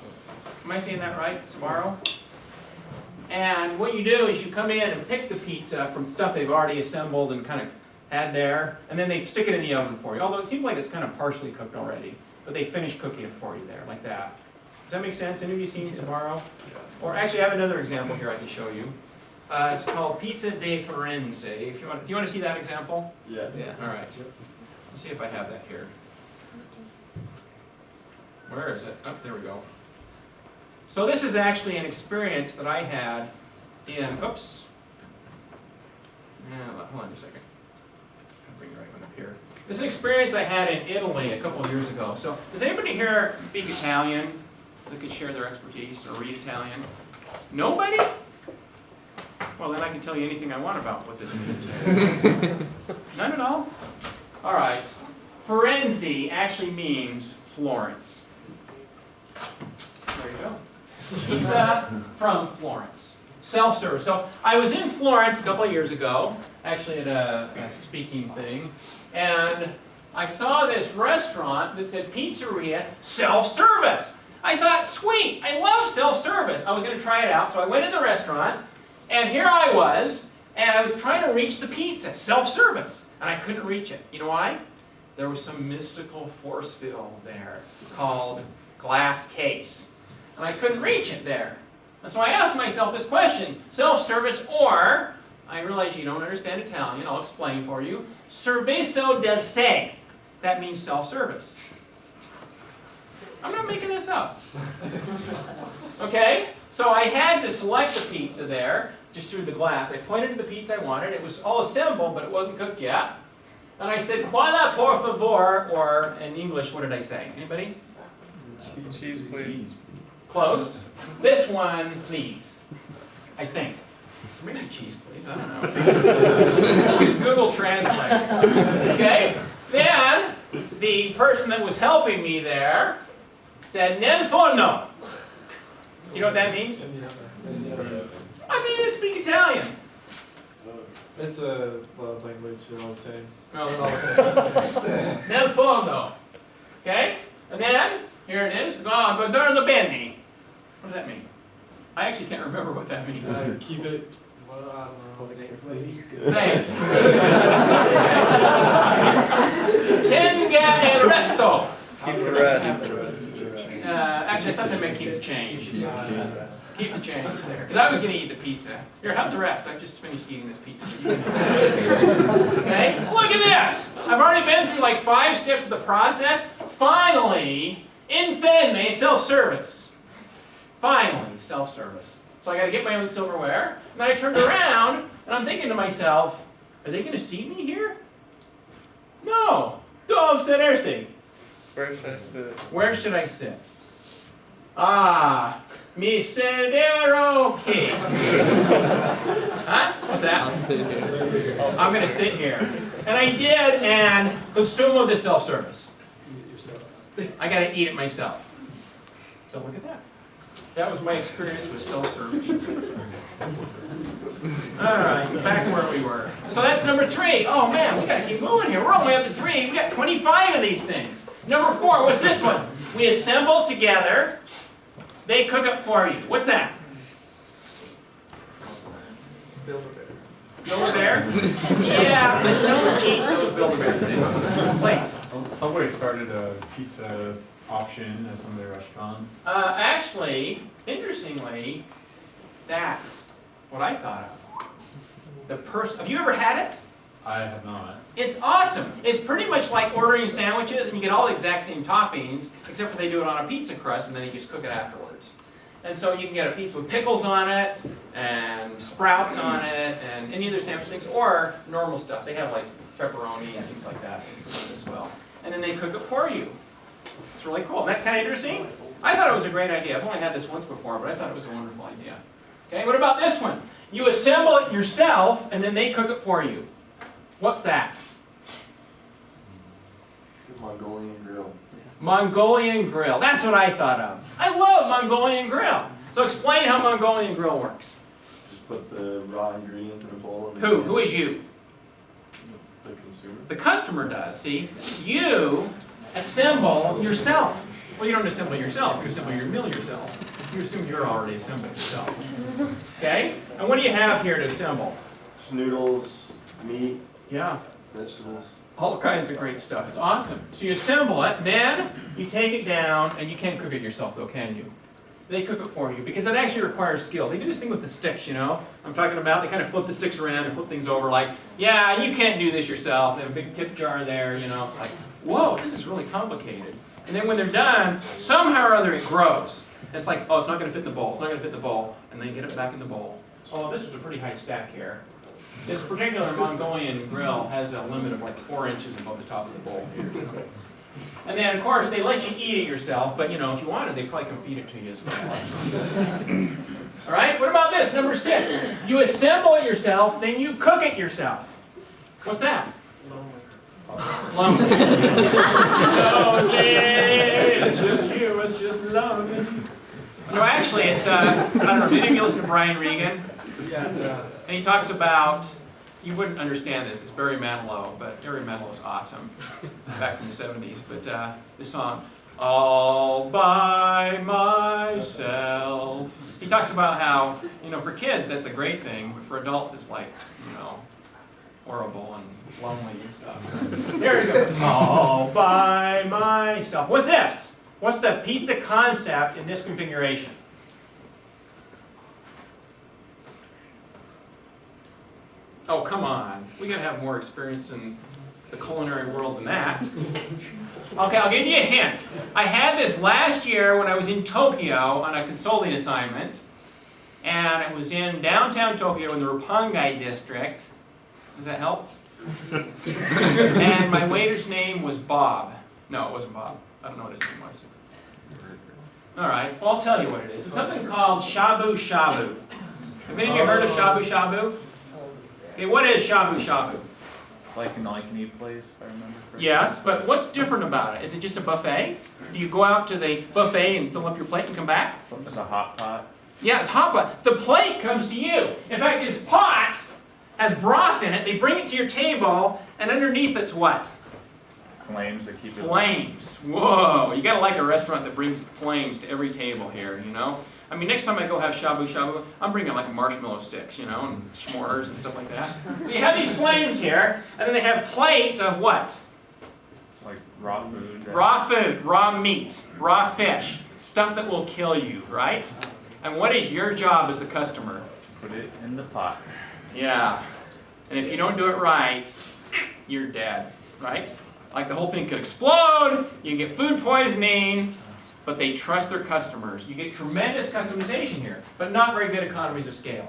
A: Am I saying that right? Sbarro? And what you do is you come in and pick the pizza from stuff they've already assembled and kind of had there, and then they stick it in the oven for you. Although it seems like it's kind of partially cooked already, but they finish cooking it for you there, like that. Does that make sense? Any of you seen Sbarro? Or actually, I have another example here I can show you. It's called Pizza de Firenze. If you want, do you want to see that example?
D: Yeah.
A: All right. Let's see if I have that here. Where is it? Oh, there we go. So this is actually an experience that I had in, oops. Yeah, hold on just a second. I'll bring the right one up here. This is an experience I had in Italy a couple of years ago. So does anybody here speak Italian that could share their expertise or read Italian? Nobody? Well, then I can tell you anything I want about what this means. None at all? All right. Firenze actually means Florence. There you go. Pizza from Florence. Self-service. So I was in Florence a couple of years ago, actually at a speaking thing, and I saw this restaurant that said Pizzeria Self-Service. I thought, sweet, I love self-service. I was going to try it out, so I went in the restaurant, and here I was, and I was trying to reach the pizza, self-service, and I couldn't reach it. You know why? There was some mystical force field there called glass case, and I couldn't reach it there. And so I asked myself this question, self-service or, I realize you don't understand Italian, I'll explain for you, servizio del sé. That means self-service. I'm not making this up. Okay? So I had to select the pizza there, just through the glass. I pointed to the pizza I wanted. It was all assembled, but it wasn't cooked yet. And I said, "Quella por favor," or in English, what did I say? Anybody?
B: Cheese, please.
A: Close. This one, please. I think. Maybe cheese, please. I don't know. Use Google Translate. Okay? Then, the person that was helping me there said, "Nel forno." You know what that means? I think you speak Italian.
J: It's a love language, they're all the same.
A: No, they're all the same. Nel forno. Okay? And then, here it is. Godorno bene. What does that mean? I actually can't remember what that means.
J: Keep it, well, I don't know, nicely.
A: Thanks. Tenga el resto.
B: Keep the rest.
A: Actually, I thought they meant keep the change. Keep the change there. Because I was going to eat the pizza. Here, have the rest. I've just finished eating this pizza. Okay? Look at this! I've already been through like 5 steps of the process. Finally, infine, self-service. Finally, self-service. So I got to get my own silverware. And then I turned around, and I'm thinking to myself, are they going to seat me here? No. Dove sedersi.
B: Where should I sit?
A: Where should I sit? Ah, mi sedero qui. Huh? What's that? I'm going to sit here. And I did, and consumo de self-service. I got to eat it myself. So look at that. That was my experience with self-serve pizza. All right, back where we were. So that's number 3. Oh man, we got to keep moving here. We're only up to 3. We got 25 of these things. Number 4, what's this one? We assemble together. They cook it for you. What's that?
J: Build-A-Bear.
A: Build-A-Bear? Yeah, but don't eat those Build-A-Bear things. Please.
H: Subway started a pizza option at some of their restaurants.
A: Actually, interestingly, that's what I thought of. Have you ever had it?
H: I have not.
A: It's awesome. It's pretty much like ordering sandwiches, and you get all the exact same toppings, except for they do it on a pizza crust, and then you just cook it afterwards. And so you can get a pizza with pickles on it, and sprouts on it, and any other sandwich things, or normal stuff. They have like pepperoni and things like that as well. And then they cook it for you. It's really cool. Isn't that kind of interesting? I thought it was a great idea. I've only had this once before, but I thought it was a wonderful idea. Okay, what about this one? You assemble it yourself, and then they cook it for you. What's that?
D: Mongolian grill.
A: Mongolian grill. That's what I thought of. I love Mongolian grill. So explain how Mongolian grill works.
D: Just put the raw ingredients in a bowl. And
A: Who? Who is you?
D: The consumer.
A: The customer does, see? You assemble yourself. Well, you don't assemble yourself. You assemble your meal yourself. You assume you're already assembled yourself. Okay? And what do you have here to assemble?
D: Just noodles, meat,
A: Yeah.
D: vegetables.
A: All kinds of great stuff. It's awesome. So you assemble it, then you take it down, and you can't cook it yourself though, can you? They cook it for you, because that actually requires skill. They do this thing with the sticks, you know? I'm talking about, they kind of flip the sticks around and flip things over like, yeah, you can't do this yourself. They have a big tip jar there, you know? It's like, whoa, this is really complicated. And then when they're done, somehow or other it grows. And it's like, oh, it's not going to fit in the bowl. It's not going to fit in the bowl. And they get it back in the bowl. Oh, this was a pretty high stack here. This particular Mongolian grill has a limit of like 4 inches above the top of the bowl here. So. And then, of course, they let you eat it yourself, but you know, if you wanted, they probably can feed it to you as well. All right, what about this, number 6? You assemble it yourself, then you cook it yourself. What's that? Lonely. Lonely. It's just you, it's just lonely. No, actually, it's, I don't know, did any of you listen to Brian Regan?
J: Yeah.
A: And he talks about, you wouldn't understand this, it's Barry Manilow, but Barry Manilow is awesome, back from the 70s. But this song, All by Myself. He talks about how, you know, for kids that's a great thing, but for adults it's like, you know, horrible and lonely and stuff. Here we go. All by myself. What's this? What's the pizza concept in this configuration? Oh, come on. We gotta have more experience in the culinary world than that. Okay, I'll give you a hint. I had this last year when I was in Tokyo on a consulting assignment, and it was in downtown Tokyo in the Roppongi district. Does that help? And my waiter's name was Bob. No, it wasn't Bob. I don't know what his name was. All right, well, I'll tell you what it is. It's something called shabu shabu. Have any of you heard of shabu shabu? Okay, what is shabu shabu?
B: It's like an all-you-can-eat place, if I remember correctly.
A: Yes, but what's different about it? Is it just a buffet? Do you go out to the buffet and fill up your plate and come back?
B: It's a hot pot.
A: Yeah, it's hot pot. The plate comes to you. In fact, this pot has broth in it. They bring it to your table, and underneath it's what?
B: Flames that keep it.
A: Flames. Whoa, you gotta like a restaurant that brings flames to every table here, you know? I mean, next time I go have shabu shabu, I'm bringing like marshmallow sticks, you know, and s'mores and stuff like that. So you have these flames here, and then they have plates of what?
B: It's like raw food.
A: Raw food, raw meat, raw fish, stuff that will kill you, right? And what is your job as the customer?
B: Put it in the pot.
A: Yeah. And if you don't do it right, you're dead, right? Like the whole thing could explode, you can get food poisoning, but they trust their customers. You get tremendous customization here, but not very good economies of scale.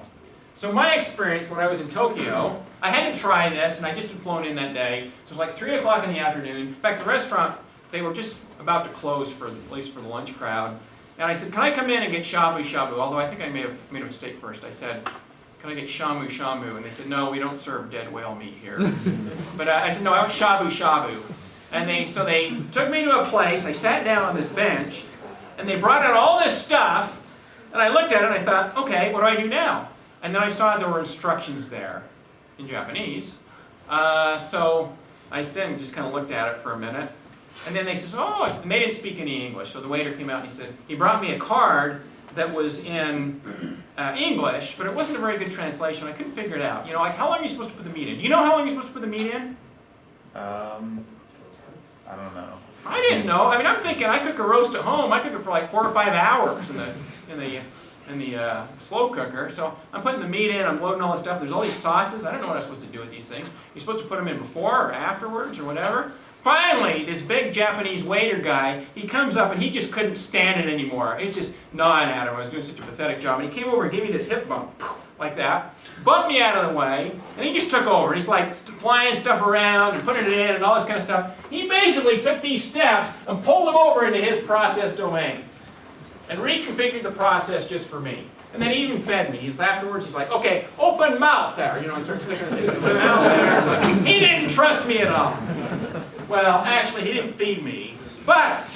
A: So my experience when I was in Tokyo, I had to try this, and I just had flown in that day. So it was like 3 o'clock in the afternoon. In fact, the restaurant, they were just about to close, for at least for the lunch crowd. And I said, can I come in and get shabu shabu? Although I think I may have made a mistake first. I said, can I get shamu shamu? And they said, no, we don't serve dead whale meat here. But I said, no, I want shabu shabu. And so they took me to a place, I sat down on this bench, and they brought out all this stuff, and I looked at it and I thought, okay, what do I do now? And then I saw there were instructions there in Japanese. So I just kind of looked at it for a minute. And then they said, oh, and they didn't speak any English. So the waiter came out and he said, he brought me a card that was in English, but it wasn't a very good translation. I couldn't figure it out. You know, like how long are you supposed to put the meat in? Do you know how long you're supposed to put the meat in?
G: I don't know.
A: I didn't know. I mean, I'm thinking I cook a roast at home. I cook it for like 4 or 5 hours in the slow cooker. So I'm putting the meat in. I'm loading all this stuff. There's all these sauces. I don't know what I'm supposed to do with these things. You're supposed to put them in before or afterwards or whatever. Finally, this big Japanese waiter guy, he comes up and he just couldn't stand it anymore. He's just gnawing at him. I was doing such a pathetic job. And he came over and gave me this hip bump, like that, bumped me out of the way, and he just took over. He's like flying stuff around and putting it in and all this kind of stuff. He basically took these steps and pulled them over into his process domain and reconfigured the process just for me. And then he even fed me. Afterwards, he's like, okay, open mouth there. You know, I started sticking things in my mouth there. It's like, he didn't trust me at all. Well, actually, he didn't feed me, but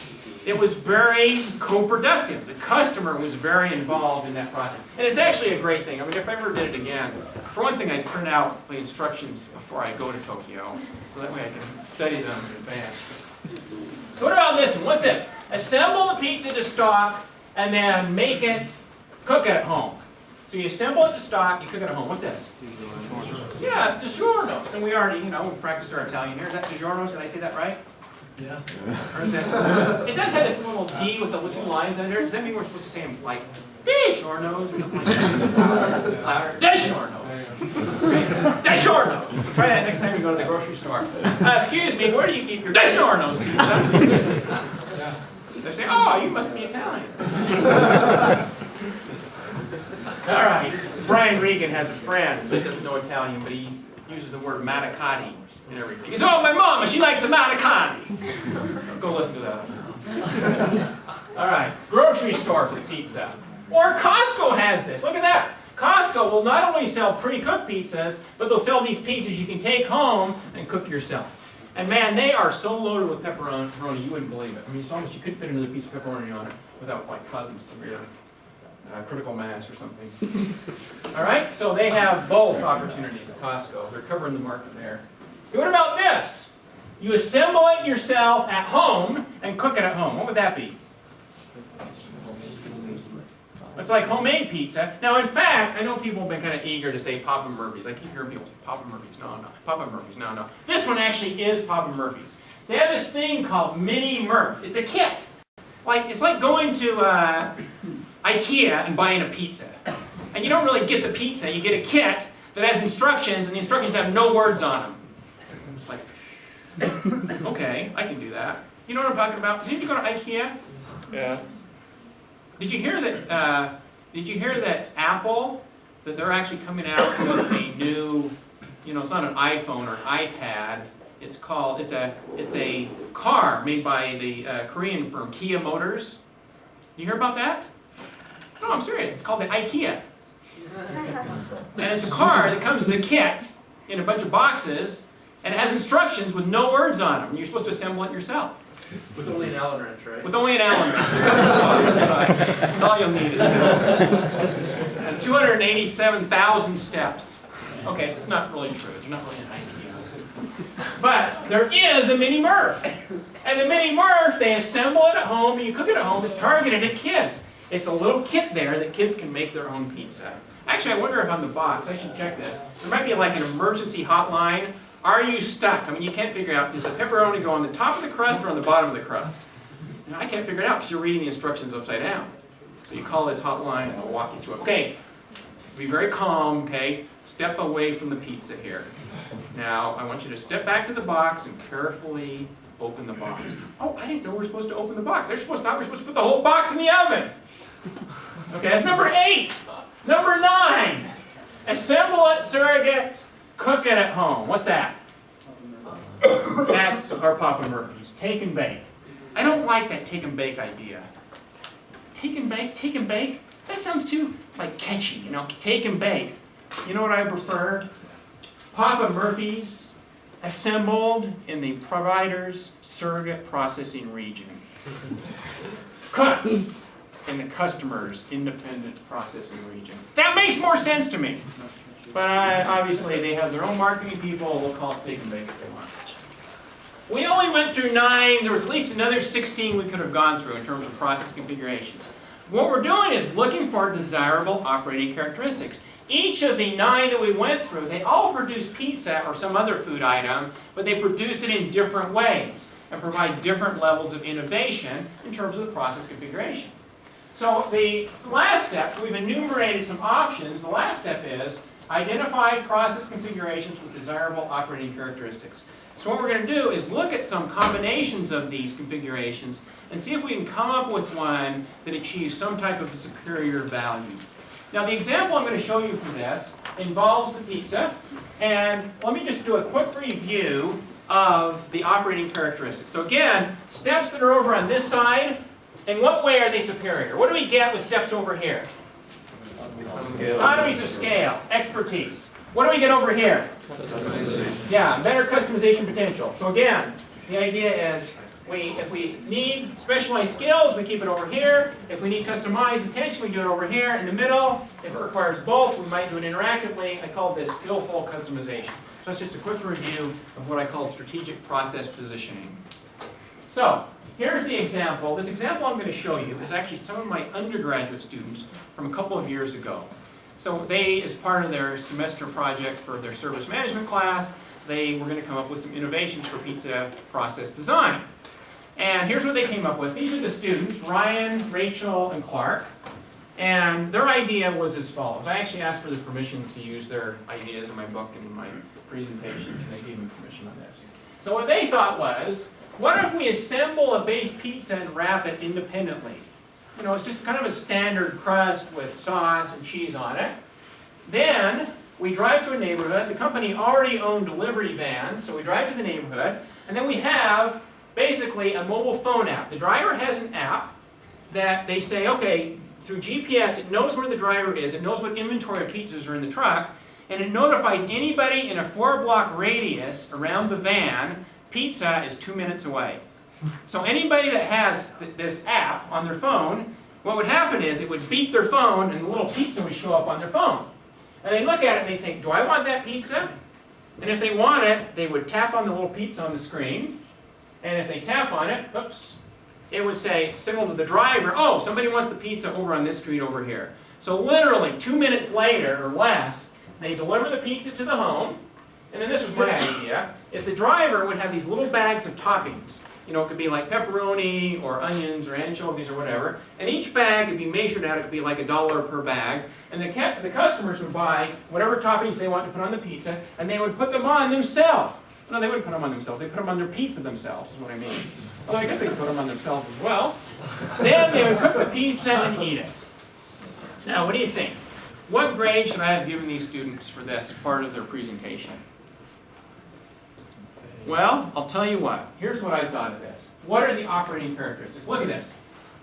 A: it was very co-productive. The customer was very involved in that project. And it's actually a great thing. I mean, if I ever did it again, for one thing, I'd print out the instructions before I go to Tokyo, so that way I can study them in advance. So what about this one? What's this? Assemble the pizza to stock, and then cook it at home. So you assemble it to stock, you cook it at home. What's this? Yeah, it's DiGiorno's. And we already, we practiced our Italian here. Is that DiGiorno's? Did I say that right?
C: Yeah.
A: Or is that, it does have this little D with the 2 lines under it. Does that mean we're supposed to say them like DiGiorno's or something like that? Louder. DiGiorno's. Okay, it says DiGiorno's. Try that next time you go to the grocery store. Excuse me, where do you keep your DiGiorno's pizza? They say, oh, you must be Italian. All right. Brian Regan has a friend that doesn't know Italian, but he uses the word manicotti and everything. He says, oh, my mama, she likes the manicotti. So go listen to that. All right. Grocery store for pizza. Or Costco has this. Look at that. Costco will not only sell pre-cooked pizzas, but they'll sell these pizzas you can take home and cook yourself. And man, they are so loaded with pepperoni, you wouldn't believe it. I mean, it's almost, you couldn't fit another piece of pepperoni on it without like causing severe critical mass or something. All right, so they have both opportunities at Costco. They're covering the market there. Okay, what about this? You assemble it yourself at home and cook it at home. What would that be? It's like homemade pizza. Now, in fact, I know people have been kind of eager to say Papa Murphy's. I keep hearing people say Papa Murphy's. No, no. Papa Murphy's. No, no. This one actually is Papa Murphy's. They have this thing called Mini Murph. It's a kit. It's like going to IKEA and buying a pizza. And you don't really get the pizza. You get a kit that has instructions, and the instructions have no words on them. It's like, okay, I can do that. You know what I'm talking about? Didn't you go to IKEA?
J: Yeah.
A: Did you hear that? Apple, that they're actually coming out with a new, it's not an iPhone or an iPad. It's a car made by the Korean firm Kia Motors. You hear about that? No, I'm serious. It's called the IKEA, and it's a car that comes as a kit in a bunch of boxes, and it has instructions with no words on them. And you're supposed to assemble it yourself.
I: With only an Allen wrench, right?
A: With only an Allen wrench. That's all you'll need. It has 287,000 steps. Okay, that's not really true. It's not really an idea. But there is a Mini Murph. And the Mini Murph, they assemble it at home and you cook it at home. It's targeted at kids. It's a little kit there that kids can make their own pizza. Actually, I wonder if on the box, I should check this, there might be like an emergency hotline. Are you stuck? I mean, you can't figure out, does the pepperoni go on the top of the crust or on the bottom of the crust? I can't figure it out because you're reading the instructions upside down. So you call this hotline and they'll walk you through it. Okay, be very calm, okay? Step away from the pizza here. Now, I want you to step back to the box and carefully open the box. Oh, I didn't know we were supposed to open the box. I thought we were supposed to put the whole box in the oven. Okay, that's number 8. Number 9, assemble it, surrogate, cook it at home. What's that? That's our Papa Murphy's. Take and bake. I don't like that take and bake idea. Take and bake? That sounds too, catchy, take and bake. You know what I prefer? Papa Murphy's, assembled in the provider's surrogate processing region. Cooked in the customer's independent processing region. That makes more sense to me. But obviously they have their own marketing people, they'll call it take and bake if they want. We only went through 9, there was at least another 16 we could have gone through in terms of process configurations. what we're doing is looking for desirable operating characteristics. Each of the 9 that we went through, they all produce pizza or some other food item, but they produce it in different ways and provide different levels of innovation in terms of the process configuration. So the last step, so we've enumerated some options. The last step is identify process configurations with desirable operating characteristics. So what we're going to do is look at some combinations of these configurations and see if we can come up with one that achieves some type of superior value. Now the example I'm going to show you for this involves the pizza, and let me just do a quick review of the operating characteristics. So again, steps that are over on this side, in what way are they superior? What do we get with steps over here? Economies of scale, expertise. What do we get over here? Yeah, better customization potential. So again, the idea is if we need specialized skills, we keep it over here. If we need customized attention, we do it over here. In the middle, if it requires both, we might do it interactively. I call this skillful customization. So that's just a quick review of what I call strategic process positioning. So here's the example. This example I'm going to show you is actually some of my undergraduate students from a couple of years ago. So they, as part of their semester project for their service management class, they were going to come up with some innovations for pizza process design. And here's what they came up with. These are the students, Ryan, Rachel, and Clark. And their idea was as follows. I actually asked for the permission to use their ideas in my book and in my presentations, and they gave me permission on this. So what they thought was, what if we assemble a base pizza and wrap it independently? You know, it's just kind of a standard crust with sauce and cheese on it. Then we drive to a neighborhood. The company already owned delivery vans, so we drive to the neighborhood, and then we have basically a mobile phone app. The driver has an app that they say, okay, through GPS, it knows where the driver is, it knows what inventory of pizzas are in the truck, and it notifies anybody in a 4-block radius around the van, pizza is 2 minutes away. So anybody that has this app on their phone, what would happen is it would beep their phone and the little pizza would show up on their phone. And they look at it and they think, do I want that pizza? And if they want it, they would tap on the little pizza on the screen. And if they tap on it, oops, it would say, signal to the driver, oh, somebody wants the pizza over on this street over here. So literally 2 minutes later or less, they deliver the pizza to the home. And then this was my idea, is the driver would have these little bags of toppings. You know, it could be like pepperoni or onions or anchovies or whatever. And each bag could be measured out, it could be like $1 per bag. And the customers would buy whatever toppings they want to put on the pizza, and they would put them on themselves. No, they wouldn't put them on themselves. They put them on their pizza themselves, is what I mean. Although I guess they could put them on themselves as well. Then they would cook the pizza and eat it. Now, what do you think? What grade should I have given these students for this part of their presentation? Well, I'll tell you what. Here's what I thought of this. What are the operating characteristics? Look at this.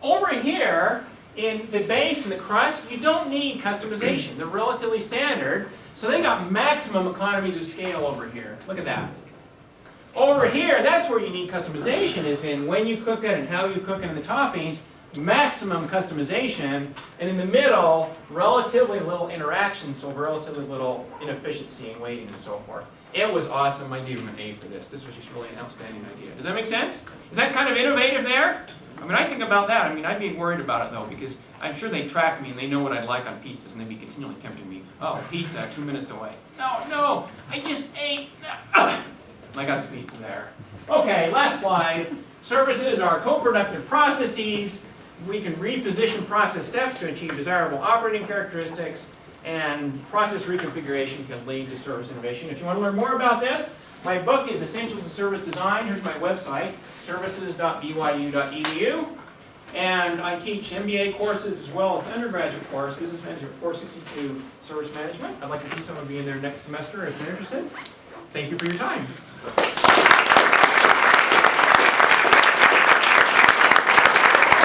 A: Over here, in the base and the crust, you don't need customization. They're relatively standard. So they got maximum economies of scale over here. Look at that. Over here, that's where you need customization, is in when you cook it and how you cook it and the toppings, maximum customization. And in the middle, relatively little interaction, so relatively little inefficiency in waiting and so forth. It was awesome. I gave them an A for this. This was just really an outstanding idea. Does that make sense? Is that kind of innovative there? I mean, I think about that. I mean, I'd be worried about it, though, because I'm sure they track me and they know what I like on pizzas, and they'd be continually tempting me. Oh, pizza, 2 minutes away. No, I just ate. I got the pizza there. Okay, last slide. Services are co-productive processes. We can reposition process steps to achieve desirable operating characteristics, and process reconfiguration can lead to service innovation. If you want to learn more about this, my book is Essentials of Service Design. Here's my website, services.byu.edu. And I teach MBA courses as well as undergraduate course, Business Management 462 Service Management. I'd like to see some of you in there next semester if you're interested. Thank you for your time.